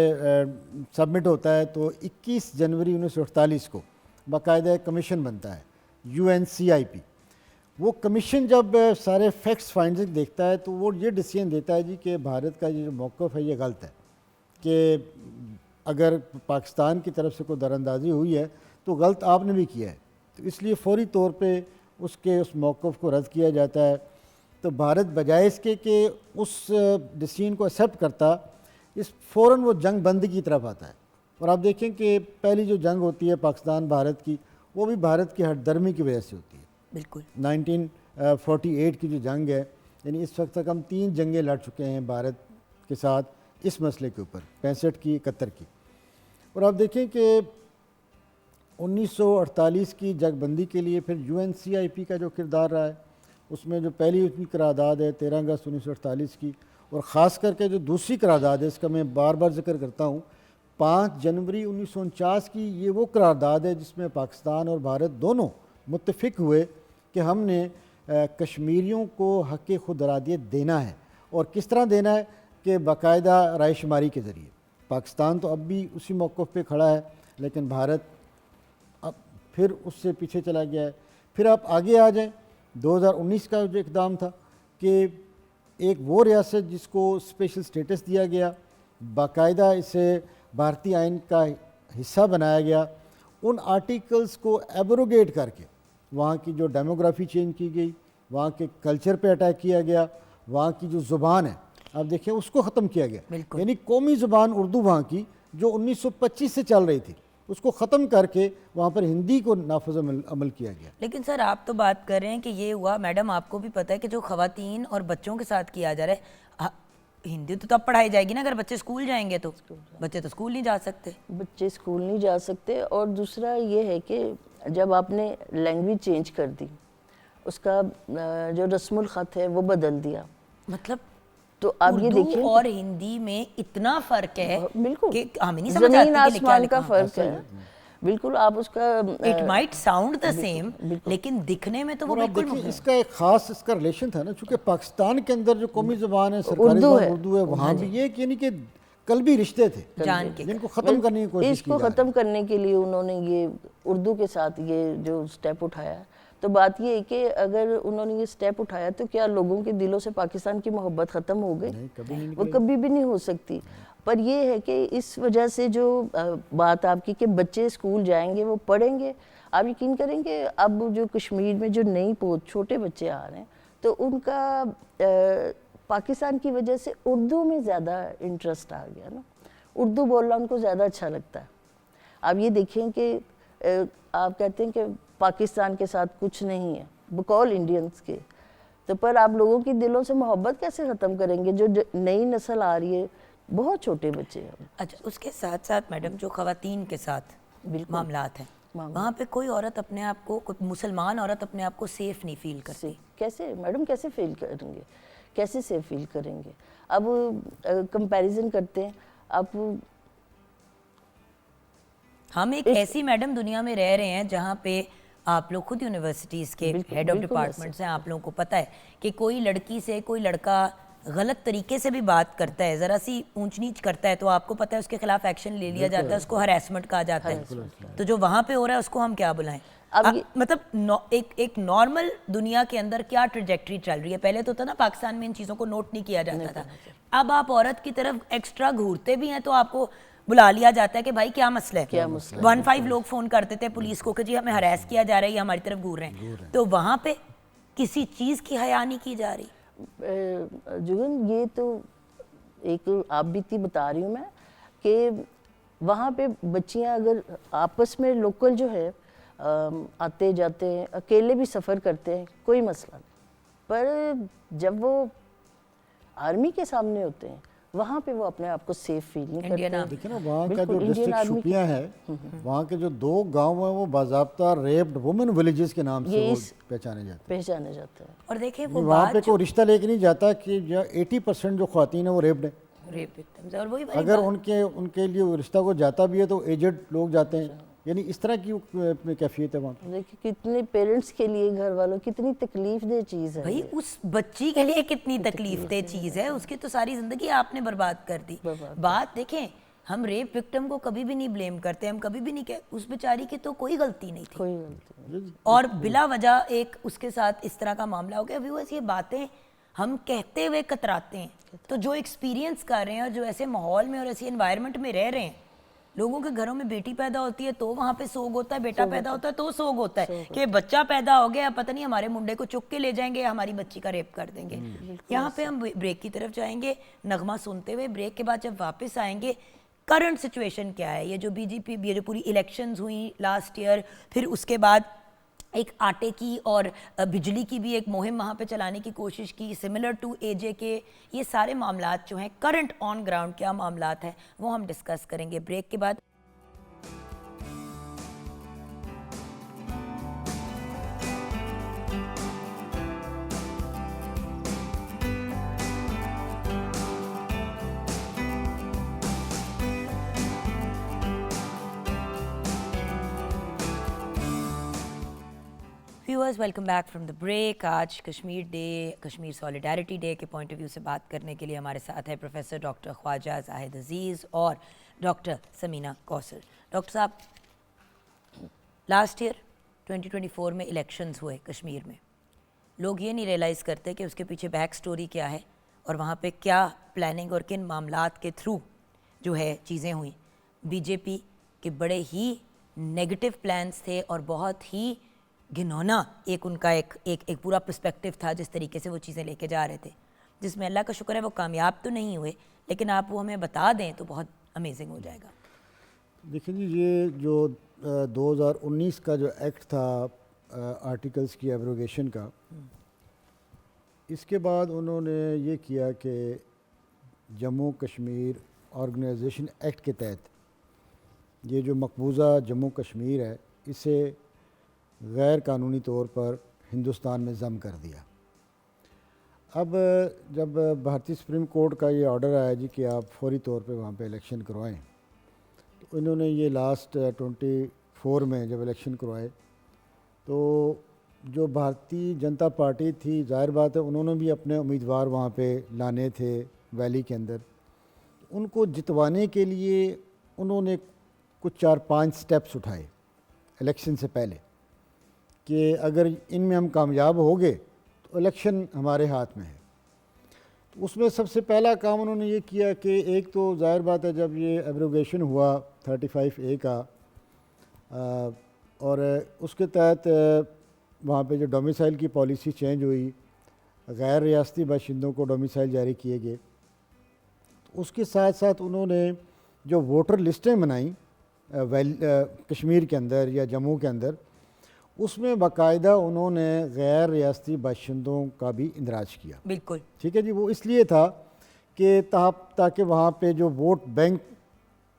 سبمٹ ہوتا ہے تو 21 جنوری 1948 کو باقاعدہ ایک کمیشن بنتا ہے UNCIP۔ وہ کمیشن جب سارے فیکٹس فائنڈنگ دیکھتا ہے تو وہ یہ ڈیسیژن دیتا ہے جی کہ بھارت کا یہ جو موقف ہے یہ غلط ہے، کہ اگر پاکستان کی طرف سے کوئی دراندازی ہوئی ہے تو غلط آپ نے بھی کیا ہے، تو اس لیے فوری طور پہ اس موقف کو رد کیا جاتا ہے۔ تو بھارت بجائے اس کے کہ اس ڈیسیژن کو ایکسیپٹ کرتا، فوراً وہ جنگ بندی کی طرف آتا ہے۔ اور آپ دیکھیں کہ پہلی جو جنگ ہوتی ہے پاکستان بھارت کی، وہ بھی بھارت کی ہٹ درمی کی وجہ سے ہوتی ہے۔ بالکل 1948 کی جو جنگ ہے، یعنی اس وقت تک ہم 3 جنگیں لڑ چکے ہیں بھارت کے ساتھ اس مسئلے کے اوپر، 65 کی، 71 کی۔ اور آپ دیکھیں کہ 1948 کی جنگ بندی کے لیے پھر UNCIP کا جو کردار رہا ہے، اس میں جو پہلی اس کی قرارداد ہے 13 اگست 1948 کی، اور خاص کر کے جو دوسری قرارداد ہے اس کا میں بار بار ذکر کرتا ہوں، 5 جنوری 1949 کی، یہ وہ قرارداد ہے جس میں پاکستان اور بھارت دونوں متفق ہوئے کہ ہم نے کشمیریوں کو حق خود ارادیت دینا ہے، اور کس طرح دینا ہے کہ باقاعدہ رائے شماری کے ذریعے۔ پاکستان تو اب بھی اسی موقف پہ کھڑا ہے، لیکن بھارت اب پھر اس سے پیچھے چلا گیا ہے۔ پھر آپ آگے آ جائیں، 2019 کا جو اقدام تھا کہ ایک وہ ریاست جس کو اسپیشل سٹیٹس دیا گیا، باقاعدہ اسے بھارتی آئین کا حصہ بنایا گیا، ان آرٹیکلز کو ایبروگیٹ کر کے وہاں کی جو ڈیموگرافی چینج کی گئی، وہاں کے کلچر پہ اٹیک کیا گیا، وہاں کی جو زبان ہے آپ دیکھیں اس کو ختم کیا گیا۔ بالکل۔ یعنی قومی زبان اردو وہاں کی جو 1925 سے چل رہی تھی، اس کو ختم کر کے وہاں پر ہندی کو نافذ عمل کیا گیا۔ لیکن سر آپ تو بات کر رہے ہیں کہ یہ ہوا، میڈم آپ کو بھی پتہ ہے کہ جو خواتین اور بچوں کے ساتھ کیا جا رہا ہے، ہندی تو تب پڑھائی جائے گی نا اگر بچے اسکول جائیں گے، تو بچے تو اسکول نہیں جا سکتے۔ بچے اسکول نہیں جا سکتے، اور دوسرا یہ ہے کہ جب آپ نے لینگویج چینج کر دی، اس کا جو رسم الخط ہے وہ بدل دیا، مطلب تو آپ یہ دیکھیں اردو اور ہندی میں اتنا فرق ہے بالکل کہ ہمیں نہیں سمجھ زمین آتی کہ کیا آسمان کا لکھا۔ فرق ہے، بالکل۔ آپ اس کا it might sound the same, لیکن دکھنے میں تو وہ اور آپ بالکل دیکھیں اس کا ایک خاص اس کا ریلیشن تھا نا، چونکہ پاکستان کے اندر جو قومی زبان ہے، سرکاری زبان اردو ہے، وہاں بھی یہ یعنی کہ قلبی رشتے تھے جان کے جن کو ختم کرنے کی کوشش اس کی کو جا رہی ختم کرنے کے لیے انہوں نے یہ اردو کے ساتھ یہ جو سٹیپ اٹھایا ہے۔ تو بات یہ ہے کہ اگر انہوں نے یہ سٹیپ اٹھایا تو کیا لوگوں کے دلوں سے پاکستان کی محبت ختم ہو گئی؟ وہ کبھی بھی نہیں ہو سکتی۔ پر یہ ہے کہ اس وجہ سے جو بات آپ کی کہ بچے اسکول جائیں گے، وہ پڑھیں گے، آپ یقین کریں کہ اب جو کشمیر میں جو نئی پوت چھوٹے بچے آ رہے ہیں تو ان کا پاکستان کی وجہ سے اردو میں زیادہ انٹرسٹ آ گیا نا، اردو بولنا ان کو زیادہ اچھا لگتا ہے۔ آپ یہ دیکھیں کہ آپ کہتے ہیں کہ پاکستان کے ساتھ کچھ نہیں ہے، بقول انڈینز کے، تو پر آپ لوگوں کی دلوں سے محبت کیسے ختم کریں گے؟ جو نئی نسل آ رہی ہے، بہت چھوٹے بچے ہیں۔ اچھا، اس کے ساتھ ساتھ میڈم جو خواتین کے ساتھ معاملات ہیں، وہاں پہ کوئی عورت اپنے آپ کو، کوئی مسلمان عورت اپنے آپ کو سیف نہیں فیل کرتی۔ کیسے میڈم، کیسے فیل کریں گے؟ کیسے سیف فیل کریں گے؟ اب کمپیریزن کرتے ہیں، اب ہم ایک ایسی میڈم دنیا میں رہ رہے ہیں جہاں پہ آپ لوگ خود یونیورسٹیز کے ہیڈ آف ڈپارٹمنٹس ہیں، آپ لوگوں کو پتہ ہے کہ کوئی لڑکی سے کوئی لڑکا غلط طریقے سے بھی بات کرتا ہے، ذرا سی اونچ نیچ کرتا ہے، تو آپ کو پتہ ہے اس کے خلاف ایکشن لے لیا جاتا ہے، اس کو ہراسمنٹ کہا جاتا ہے۔ تو جو وہاں پہ ہو رہا ہے اس کو ہم کیا بلائیں؟ مطلب ایک نارمل دنیا کے اندر کیا ٹریجیکٹری چل رہی ہے؟ پہلے تو تھا نا پاکستان میں ان چیزوں کو نوٹ نہیں کیا جاتا تھا، اب آپ عورت کی طرف ایکسٹرا گھورتے بھی ہیں تو آپ کو بلا لیا جاتا ہے کہ بھائی کیا مسئلہ ہے؟ 15 لوگ فون کرتے تھے پولیس کو کہ جی ہمیں ہراس کیا جا رہا ہے، یہ ہماری طرف گھور رہے ہیں، تو وہاں پہ کسی چیز کی حیا نہیں کی جا رہی۔ جگن، یہ تو ایک آپ بیتی بتا رہی ہوں میں کہ وہاں پہ بچیاں اگر آپس میں لوکل جو ہے آتے جاتے ہیں، اکیلے بھی سفر کرتے ہیں، کوئی مسئلہ نہیں، پر جب وہ آرمی کے سامنے ہوتے ہیں وہاں پہ وہ اپنے آپ کو سیف فیل نہیں کرتے ہیں۔ دیکھیں نا وہاں کا جو ڈسٹرکٹ شوپیاں ہے، وہاں کے جو 2 گاؤں ہیں وہ باضابطہ ریپڈ وومن ولیجز کے نام سے پہچانے جاتے ہیں۔ اور دیکھیں وہاں پہ کوئی رشتہ لے کے نہیں جاتا کہ 80% جو خواتین ہیں وہ ریپڈ ہیں، اور وہی اگر ان کے لیے رشتہ کو جاتا بھی ہے تو ایجڈ لوگ جاتے ہیں، یعنی اس طرح کی کیفیت ہے وہاں پہ. دیکھیں کتنے پیرنٹس کے لیے گھر والوں کتنی تکلیف دہ چیز ہے بھائی اس بچی کے لیے کتنی تکلیف دہ چیز ہے, اس کی تو ساری زندگی آپ نے برباد کر دی. بات دیکھیں, ہم ریپ وکٹم کو کبھی بھی نہیں بلیم کرتے, ہم کبھی بھی نہیں کہ اس بیچاری کی تو کوئی غلطی نہیں تھی, کوئی غلطی. اور بلا وجہ ایک اس کے ساتھ اس طرح کا معاملہ ہو گیا. ویورز, یہ باتیں ہم کہتے ہوئے کتراتے ہیں, تو جو ایکسپیرینس کر رہے ہیں اور جو ایسے ماحول میں اور ایسی انوائرمنٹ میں رہ رہے ہیں, لوگوں کے گھروں میں بیٹی پیدا ہوتی ہے تو وہاں پہ سوگ ہوتا ہے, بیٹا پیدا ہوتا ہے تو سوگ ہوتا ہے کہ بچہ پیدا ہو گیا, پتہ نہیں ہمارے منڈے کو چک کے لے جائیں گے یا ہماری بچی کا ریپ کر دیں گے. یہاں پہ ہم بریک کی طرف جائیں گے نغمہ سنتے ہوئے. بریک کے بعد جب واپس آئیں گے, کرنٹ سچویشن کیا ہے, یہ جو بی جے پی یہ جو پوری الیکشنز ہوئیں لاسٹ ایئر, پھر اس کے بعد ایک آٹے کی اور بجلی کی بھی ایک مہم وہاں پہ چلانے کی کوشش کی, سملر ٹو اے جے کے. یہ سارے معاملات جو ہیں کرنٹ آن گراؤنڈ کیا معاملات ہیں وہ ہم ڈسکس کریں گے بریک کے بعد. Viewers, welcome back from the break. آج Kashmir day, Kashmir solidarity day کے پوائنٹ آف ویو سے بات کرنے کے لیے ہمارے ساتھ ہے پروفیسر ڈاکٹر خواجہ زاہد عزیز اور ڈاکٹر سمینہ کوثر. ڈاکٹر صاحب, لاسٹ ایئر 2024 میں الیکشنز ہوئے کشمیر میں. لوگ یہ نہیں ریئلائز کرتے کہ اس کے پیچھے بیک سٹوری کیا ہے اور وہاں پہ کیا پلاننگ اور کن معاملات کے تھرو جو ہے چیزیں ہوئیں. بی جے پی کے بڑے ہی نیگیٹو پلانز تھے اور بہت ہی گھنونا ایک ان کا ایک پورا پرسپیکٹو تھا جس طریقے سے وہ چیزیں لے کے جا رہے تھے, جس میں اللہ کا شکر ہے وہ کامیاب تو نہیں ہوئے, لیکن آپ وہ ہمیں بتا دیں تو بہت امیزنگ ہو جائے گا. دیکھیں جی, یہ جو 2019 کا جو ایکٹ تھا آرٹیکلز کی ایبروگیشن کا, اس کے بعد انہوں نے یہ کیا کہ جموں کشمیر آرگنائزیشن ایکٹ کے تحت یہ جو مقبوضہ جموں کشمیر ہے اسے غیر قانونی طور پر ہندوستان میں ضم کر دیا. اب جب بھارتی سپریم کورٹ کا یہ آرڈر آیا جی کہ آپ فوری طور پہ وہاں پہ الیکشن کروائیں, تو انہوں نے یہ لاسٹ 24 میں جب الیکشن کروائے تو جو بھارتی جنتا پارٹی تھی, ظاہر بات ہے انہوں نے بھی اپنے امیدوار وہاں پہ لانے تھے ویلی کے اندر. ان کو جتوانے کے لیے انہوں نے کچھ 4-5 سٹیپس اٹھائے الیکشن سے پہلے کہ اگر ان میں ہم کامیاب ہو گئے تو الیکشن ہمارے ہاتھ میں ہے. تو اس میں سب سے پہلا کام انہوں نے یہ کیا کہ ایک تو ظاہر بات ہے جب یہ ایبروگیشن ہوا 35A کا اور اس کے تحت وہاں پہ جو ڈومیسائل کی پالیسی چینج ہوئی, غیر ریاستی باشندوں کو ڈومیسائل جاری کیے گئے. اس کے ساتھ ساتھ انہوں نے جو ووٹر لسٹیں بنائیں کشمیر کے اندر یا جموں کے اندر, اس میں باقاعدہ انہوں نے غیر ریاستی باشندوں کا بھی اندراج کیا. بالکل ٹھیک ہے جی, وہ اس لیے تھا کہ تاکہ وہاں پہ جو ووٹ بینک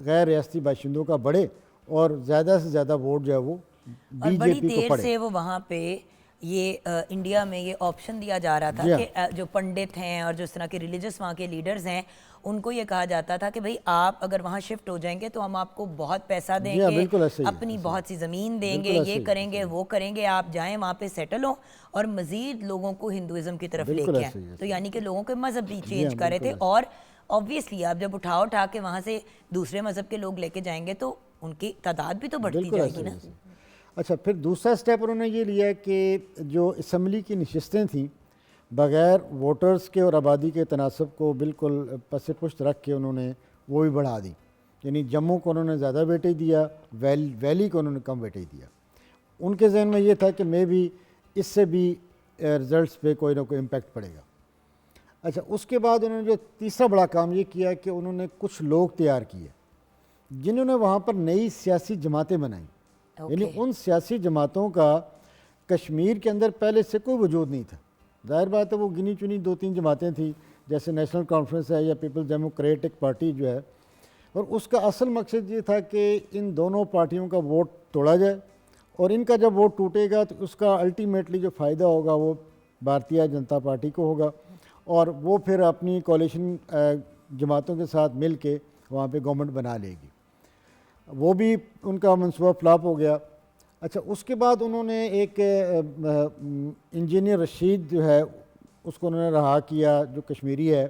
غیر ریاستی باشندوں کا بڑھے اور زیادہ سے زیادہ ووٹ جو ہے وہ اور بی جے بڑی پی کو دیر پڑے. سے وہ وہاں پہ یہ انڈیا میں یہ آپشن دیا جا رہا تھا کہ جو پنڈت ہیں اور جو اس طرح کے ریلیجس وہاں کے لیڈرز ہیں ان کو یہ کہا جاتا تھا کہ بھئی آپ اگر وہاں شفٹ ہو جائیں گے تو ہم آپ کو بہت پیسہ دیں گے, اپنی بہت سی زمین دیں گے, یہ کریں گے وہ کریں گے, آپ جائیں وہاں پہ سیٹل ہوں اور مزید لوگوں کو ہندوازم کی طرف لے کے آئیں. تو یعنی کہ لوگوں کے مذہب بھی چینج کر رہے تھے, اور آبویسلی آپ جب اٹھا کے وہاں سے دوسرے مذہب کے لوگ لے کے جائیں گے تو ان کی تعداد بھی تو بڑھتی جائے گی نا. اچھا, پھر دوسرا سٹیپ انہوں نے یہ لیا کہ جو اسمبلی کی نشستیں تھیں بغیر ووٹرز کے اور آبادی کے تناسب کو بالکل پس پشت رکھ کے انہوں نے وہ بھی بڑھا دی. یعنی جموں کو انہوں نے زیادہ ویٹیج دیا, ویلی کو انہوں نے کم ویٹیج دیا. ان کے ذہن میں یہ تھا کہ میں بھی اس سے بھی رزلٹس پہ کوئی نہ کوئی امپیکٹ پڑے گا. اچھا, اس کے بعد انہوں نے جو تیسرا بڑا کام یہ کیا کہ انہوں نے کچھ لوگ تیار کیے جنہوں نے وہاں پر نئی سیاسی جماعتیں بنائیں. یعنی ان سیاسی جماعتوں کا کشمیر کے اندر پہلے سے کوئی وجود نہیں تھا. ظاہر بات ہے وہ گنی چنی 2-3 جماعتیں تھیں جیسے نیشنل کانفرنس ہے یا پیپل ڈیموکریٹک پارٹی جو ہے, اور اس کا اصل مقصد یہ تھا کہ ان دونوں پارٹیوں کا ووٹ توڑا جائے اور ان کا جب ووٹ ٹوٹے گا تو اس کا الٹیمیٹلی جو فائدہ ہوگا وہ بھارتیہ جنتا پارٹی کو ہوگا اور وہ پھر اپنی کولیشن جماعتوں کے ساتھ مل کے وہاں پہ گورنمنٹ بنا لے گی. وہ بھی ان کا منصوبہ فلاپ ہو گیا۔ اچھا اس کے بعد انہوں نے ایک انجینئر رشید جو ہے اس کو انہوں نے رہا کیا، جو کشمیری ہے،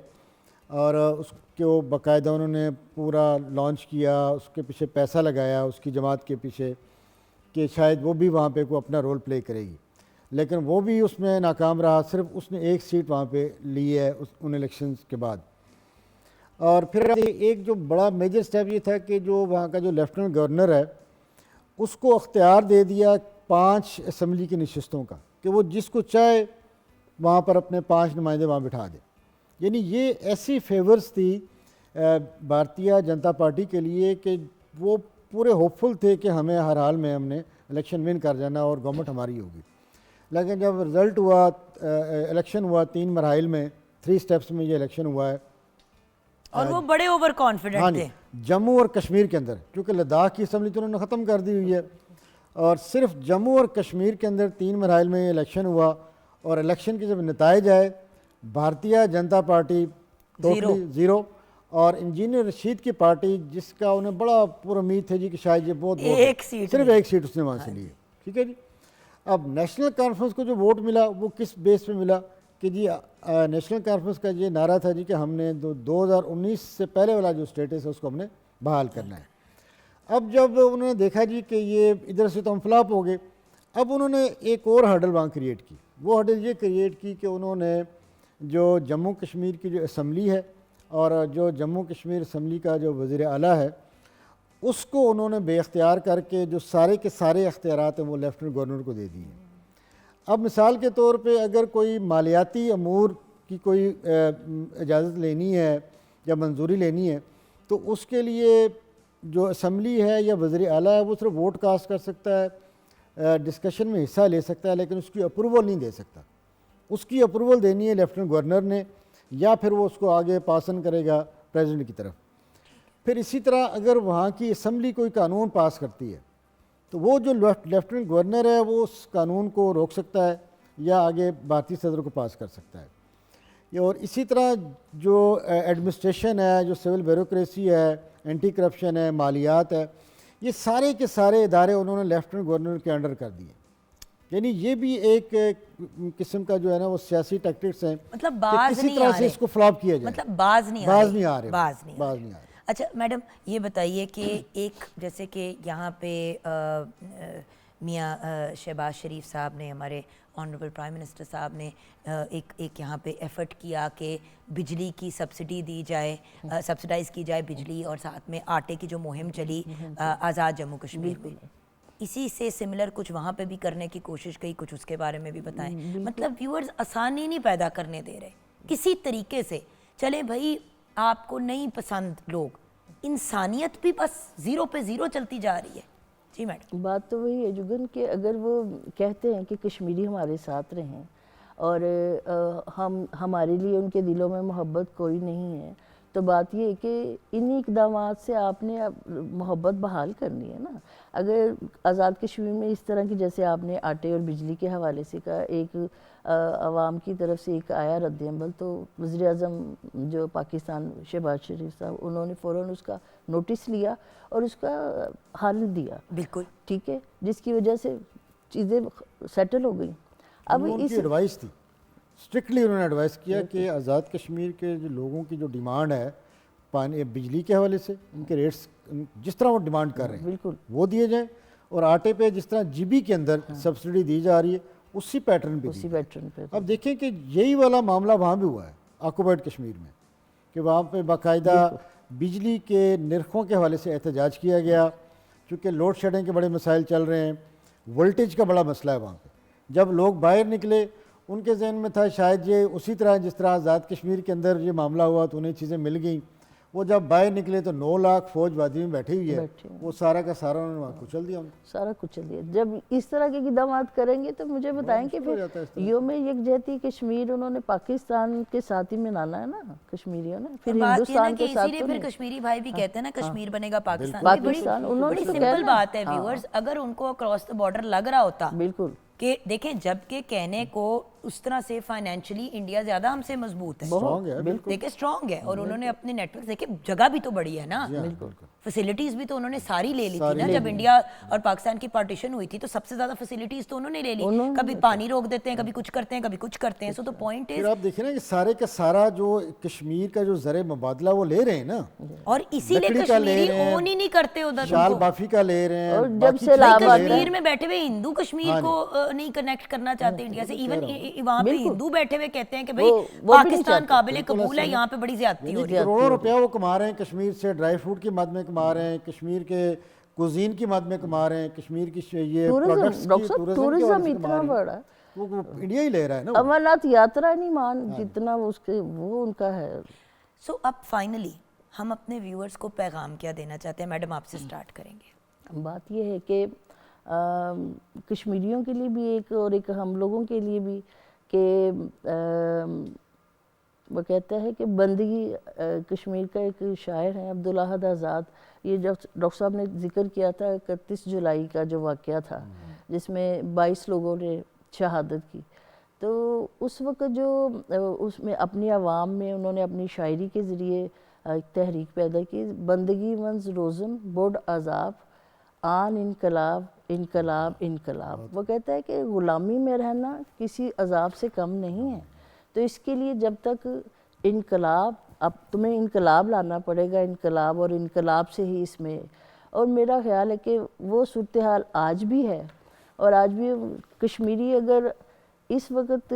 اور اس کو باقاعدہ انہوں نے پورا لانچ کیا، اس کے پیچھے پیسہ لگایا اس کی جماعت کے پیچھے کہ شاید وہ بھی وہاں پہ کوئی اپنا رول پلے کرے گی، لیکن وہ بھی اس میں ناکام رہا، صرف اس نے ایک سیٹ وہاں پہ لی ہے ان الیکشنز کے بعد۔ اور پھر ایک جو بڑا میجر سٹیپ یہ تھا کہ جو وہاں کا جو لیفٹننٹ گورنر ہے اس کو اختیار دے دیا 5 اسمبلی کی نشستوں کا، کہ وہ جس کو چاہے وہاں پر اپنے 5 نمائندے وہاں بٹھا دے۔ یعنی یہ ایسی فیورز تھی بھارتیہ جنتا پارٹی کے لیے کہ وہ پورے ہوپ فل تھے کہ ہمیں ہر حال میں ہم نے الیکشن ون کر جانا اور گورنمنٹ ہماری ہوگی۔ لیکن جب رزلٹ ہوا، الیکشن ہوا 3 مراحل میں، 3 سٹیپس میں یہ الیکشن ہوا ہے، اور وہ بڑے اوور ہاں کانفیڈنٹ جی، تھے۔ جموں اور کشمیر کے اندر، کیونکہ لداخ کی اسمبلی تو انہوں نے ختم کر دی ہوئی ہے، اور صرف جموں اور کشمیر کے اندر 3 مراحل میں یہ الیکشن ہوا، اور الیکشن کے جب نتائج آئے Bharatiya Janata party totally zero, اور انجینئر رشید کی پارٹی جس کا انہیں بڑا پر امید تھے جی کہ شاید یہ بہت ایک سیٹ صرف ایک سیٹ اس نے وہاں سے لی ہے، ٹھیک ہے جی۔ اب نیشنل کانفرنس کو جو ووٹ ملا وہ کس بیس پہ ملا کہ جی نیشنل کانفرنس کا یہ نعرہ تھا جی کہ ہم نے 2019 سے پہلے والا جو سٹیٹس ہے اس کو ہم نے بحال کرنا ہے۔ اب جب انہوں نے دیکھا جی کہ یہ ادھر سے تو ہم فلاپ ہو گئے، اب انہوں نے ایک اور ہرڈل وہاں کریٹ کی، وہ ہرڈل یہ کریٹ کی کہ انہوں نے جو جموں کشمیر کی جو اسمبلی ہے اور جو جموں کشمیر اسمبلی کا جو وزیر اعلیٰ ہے اس کو انہوں نے بے اختیار کر کے جو سارے کے سارے اختیارات ہیں وہ لیفٹننٹ گورنر کو دے دیے۔ اب مثال کے طور پہ اگر کوئی مالیاتی امور کی کوئی اجازت لینی ہے یا منظوری لینی ہے تو اس کے لیے جو اسمبلی ہے یا وزیر اعلیٰ ہے وہ صرف ووٹ کاسٹ کر سکتا ہے، ڈسکشن میں حصہ لے سکتا ہے، لیکن اس کی اپروول نہیں دے سکتا۔ اس کی اپروول دینی ہے لیفٹننٹ گورنر نے، یا پھر وہ اس کو آگے پاسن کرے گا پریزیڈنٹ کی طرف۔ پھر اسی طرح اگر وہاں کی اسمبلی کوئی قانون پاس کرتی ہے تو وہ جو لیفٹننٹ گورنر ہے وہ اس قانون کو روک سکتا ہے یا آگے بھارتی صدر کو پاس کر سکتا ہے۔ اور اسی طرح جو ایڈمنسٹریشن ہے، جو سول بیوروکریسی ہے، اینٹی کرپشن ہے، مالیات ہے، یہ سارے کے سارے ادارے انہوں نے لیفٹننٹ گورنر کے انڈر کر دیے۔ یعنی یہ بھی ایک قسم کا جو ہے نا وہ سیاسی ٹیکٹکس ہیں، مطلب کہ باز کسی نہیں طرح آ سے رہے، اس کو فلاپ کیا جائے، مطلب باز نہیں آ رہے، باز نہیں آ رہے۔ اچھا میڈم یہ بتائیے کہ ایک جیسے کہ یہاں پہ میاں شہباز شریف صاحب نے، ہمارے آنریبل پرائم منسٹر صاحب نے ایک یہاں پہ ایفرٹ کیا کہ بجلی کی سبسڈی دی جائے، سبسڈائز کی جائے بجلی، اور ساتھ میں آٹے کی جو مہم چلی آزاد جموں کشمیر میں، اسی سے سملر کچھ وہاں پہ بھی کرنے کی کوشش کی، کچھ اس کے بارے میں بھی بتائیں۔ مطلب ویورز آسانی نہیں پیدا کرنے دے رہے کسی طریقے سے، چلے بھائی آپ کو نہیں پسند لوگ، انسانیت بھی بس 0 پہ 0 چلتی جا رہی ہے۔ جی میڈم، بات تو وہی ہے جگن کہ اگر وہ کہتے ہیں کہ کشمیری ہمارے ساتھ رہیں اور ہمارے لیے ان کے دلوں میں محبت کوئی نہیں ہے، تو بات یہ ہے کہ انہی اقدامات سے آپ نے محبت بحال کرنی ہے نا۔ اگر آزاد کشمیر میں اس طرح کی جیسے آپ نے آٹے اور بجلی کے حوالے سے کہا، ایک عوام کی طرف سے ایک آیا رد عمل، تو وزیر اعظم جو پاکستان شہباز شریف صاحب، انہوں نے فوراً اس کا نوٹس لیا اور اس کا حل دیا، بالکل ٹھیک ہے، جس کی وجہ سے چیزیں سیٹل ہو گئیں۔ اب ان کی ایڈوائس تھی، اسٹرکٹلی انہوں نے ایڈوائس کیا کہ آزاد کشمیر کے جو لوگوں کی جو ڈیمانڈ ہے پانی بجلی کے حوالے سے، ان کے ریٹس جس طرح وہ ڈیمانڈ کر رہے ہیں بالکل وہ دیے جائیں، اور آٹے پہ جس طرح جی بی کے اندر سبسڈی دی جا رہی ہے اسی پیٹرن پہ اسی پیٹرن پہ۔ اب دیکھیں کہ یہی والا معاملہ وہاں بھی ہوا ہے آکوپائڈ کشمیر میں، کہ وہاں پہ باقاعدہ بجلی کے نرخوں کے حوالے سے احتجاج کیا گیا، چونکہ لوڈ شیڈنگ کے بڑے مسائل چل رہے ہیں، وولٹیج کا بڑا مسئلہ ہے وہاں پہ۔ جب لوگ باہر نکلے ان کے ذہن میں تھا شاید یہ اسی طرح جس طرح آزاد کشمیر کے اندر یہ معاملہ ہوا تو انہیں چیزیں مل گئیں، وہ جب باہر نکلے تو 9 لاکھ فوج وادی میں بیٹھی ہوئی ہے، وہ سارا کا سارا انہوں نے وہاں کچل دیا، سارا کچھ دیا۔ جب اس طرح کے اقدامات کریں گے تو مجھے بتائیں کہ پھر یوم یکجہتی کشمیر انہوں نے پاکستان کے ساتھ ہی منانا ہے نا کشمیریوں نے، پھر ہندوستان کے ساتھ تو پھر کشمیری بھائی بھی کہتے ہیں نا کشمیر بنے گا پاکستان، پاکستان انہوں نے بڑی تو سمپل بات ہے ویورز، اگر ان کو اکراس دا بارڈر لگ رہا ہوتا بالکل کہ دیکھیں جب کہ کہنے کو اس طرح سے فائنینشلی انڈیا زیادہ ہم سے مضبوط ہے, اسٹرانگ ہے بالکل. دیکھیں اسٹرانگ ہے, اور انہوں نے اپنے نیٹ ورک دیکھیں, جگہ بھی تو بڑی ہے نا, فیسلٹیز بھی تو انہوں نے ساری لے لی تھی نا. جب انڈیا اور پاکستان کی پارٹیشن ہوئی تھی تو سب سے زیادہ فیسلٹیز تو انہوں نے لے لی, کبھی پانی روک دیتے ہیں, کبھی کچھ کرتے ہیں, کبھی کچھ کرتے ہیں. سو دا پوائنٹ پھر از, آپ دیکھیں نا کہ سارے کا سارا جو کشمیر کا جو زر مبادلہ وہ لے رہے ہیں نا, اور اسی لیے لکڑی کا لے کشمیری رہے ہیں, اون ہی نہیں کرتے ادھر. شال بافی کا لے رہے ہیں, اور جب باقی سے چیزیں لابھ لے رہے ہیں. کشمیر میں بیٹھے ہوئے ہندو کشمیر کو نہیں کنیکٹ کرنا چاہتے انڈیا سے. ایون وہاں پہ ہندو بیٹھے ہوئے کہتے ہیں کہ بھائی پاکستان قابل قبول ہے, یہاں پہ بڑی زیادتی ہو رہی ہے. کروڑوں روپیہ وہ کما رہے ہیں کشمیر سے, ڈرائی فروٹ کی مد میں کما رہے ہیں, کشمیر کے کوزین کی مد میں کما رہے ہیں, کشمیر کی یہ پروڈکٹس کی ٹورزم اتنا بڑا, وہ انڈیا ہی لے رہا ہے نا. امر ناتھ یاترا نہیں مان جتنا اس کے وہ ان کا ہے. سو اب فائنلی ہم اپنے ویورز کو پیغام کیا دینا چاہتے ہیں؟ میڈم آپ سے سٹارٹ کریں گے. بات یہ ہے کہ کشمیریوں کے لیے بھی ایک, اور ایک ہم لوگوں کے لیے بھی, کہ وہ کہتا ہے کہ بندگی, کشمیر کا ایک شاعر ہیں عبدالاحد آزاد, یہ جو ڈاکٹر صاحب نے ذکر کیا تھا 31 جولائی کا جو واقعہ تھا جس میں 22 لوگوں نے شہادت کی, تو اس وقت جو اس میں اپنی عوام میں انہوں نے اپنی شاعری کے ذریعے ایک تحریک پیدا کی, بندگی منز روزن بوڑ عذاب آن انقلاب انقلاب انقلاب. وہ کہتا ہے کہ غلامی میں رہنا کسی عذاب سے کم نہیں ہے, تو اس کے لیے جب تک انقلاب, اب تمہیں انقلاب لانا پڑے گا, انقلاب, اور انقلاب سے ہی اس میں. اور میرا خیال ہے کہ وہ صورتحال آج بھی ہے, اور آج بھی کشمیری اگر اس وقت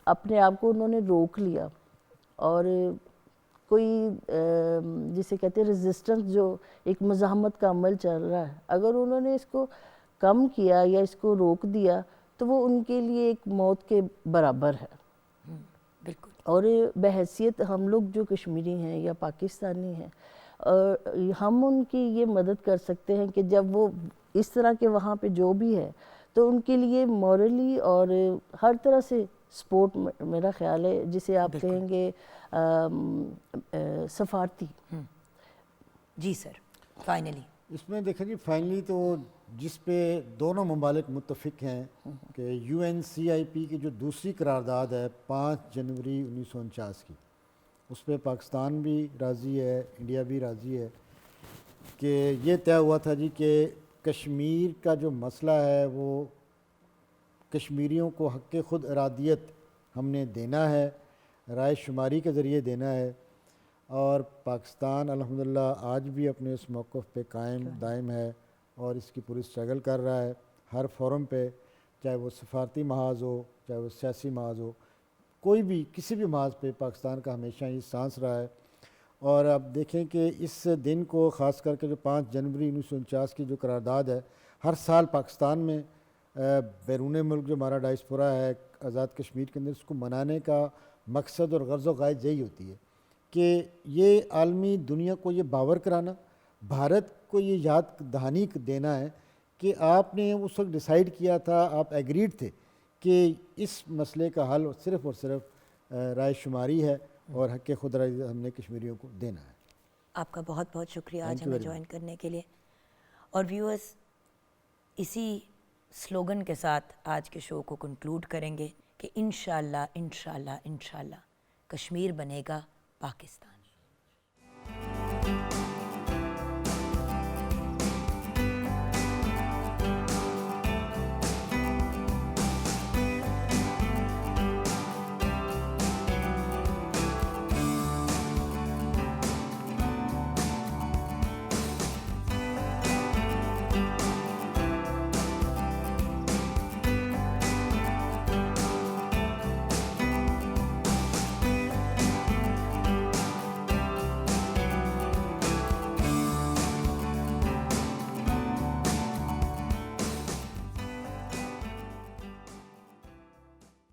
اپنے آپ کو انہوں نے روک لیا, اور کوئی جسے کہتے ہیں ریزسٹنس, جو ایک مزاحمت کا عمل چل رہا ہے, اگر انہوں نے اس کو کم کیا یا اس کو روک دیا تو وہ ان کے لیے ایک موت کے برابر ہے. بالکل. اور بحیثیت ہم لوگ جو کشمیری ہیں یا پاکستانی ہیں, ہم ان کی یہ مدد کر سکتے ہیں کہ جب وہ اس طرح کے وہاں پہ جو بھی ہے, تو ان کے لیے مورلی اور ہر طرح سے سپورٹ, میرا خیال ہے جسے آپ کہیں گے سفارتی. جی سر, فائنلی اس میں دیکھیں جی, فائنلی تو جس پہ دونوں ممالک متفق ہیں کہ UNCIP کی جو دوسری قرارداد ہے 5 جنوری 1949 کی, اس پہ پاکستان بھی راضی ہے, انڈیا بھی راضی ہے, کہ یہ طے ہوا تھا جی کہ کشمیر کا جو مسئلہ ہے وہ کشمیریوں کو حق خود ارادیت ہم نے دینا ہے, رائے شماری کے ذریعے دینا ہے. اور پاکستان الحمدللہ آج بھی اپنے اس موقف پہ قائم دائم ہے, اور اس کی پوری اسٹرگل کر رہا ہے ہر فورم پہ, چاہے وہ سفارتی محاذ ہو, چاہے وہ سیاسی محاذ ہو, کوئی بھی کسی بھی محاذ پہ پاکستان کا ہمیشہ ہی سانس رہا ہے. اور اب دیکھیں کہ اس دن کو خاص کر کے جو 5 جنوری 1949 کی جو قرارداد ہے, ہر سال پاکستان میں بیرون ملک جو ہمارا ڈائسپورا ہے آزاد کشمیر کے اندر, اس کو منانے کا مقصد اور غرض و غائد یہی ہوتی ہے کہ یہ عالمی دنیا کو یہ باور کرانا, بھارت کو یہ یاد دہانی دینا ہے کہ آپ نے اس وقت ڈیسائیڈ کیا تھا, آپ ایگریڈ تھے کہ اس مسئلے کا حل صرف اور صرف رائے شماری ہے, اور حق خود ارادی ہم نے کشمیریوں کو دینا ہے. آپ کا بہت بہت شکریہ آج ہمیں جوائن کرنے کے لیے. اور ویورز, اسی سلوگن کے ساتھ آج کے شو کو کنکلوڈ کریں گے کہ انشاءاللہ انشاءاللہ انشاءاللہ کشمیر بنے گا پاکستان.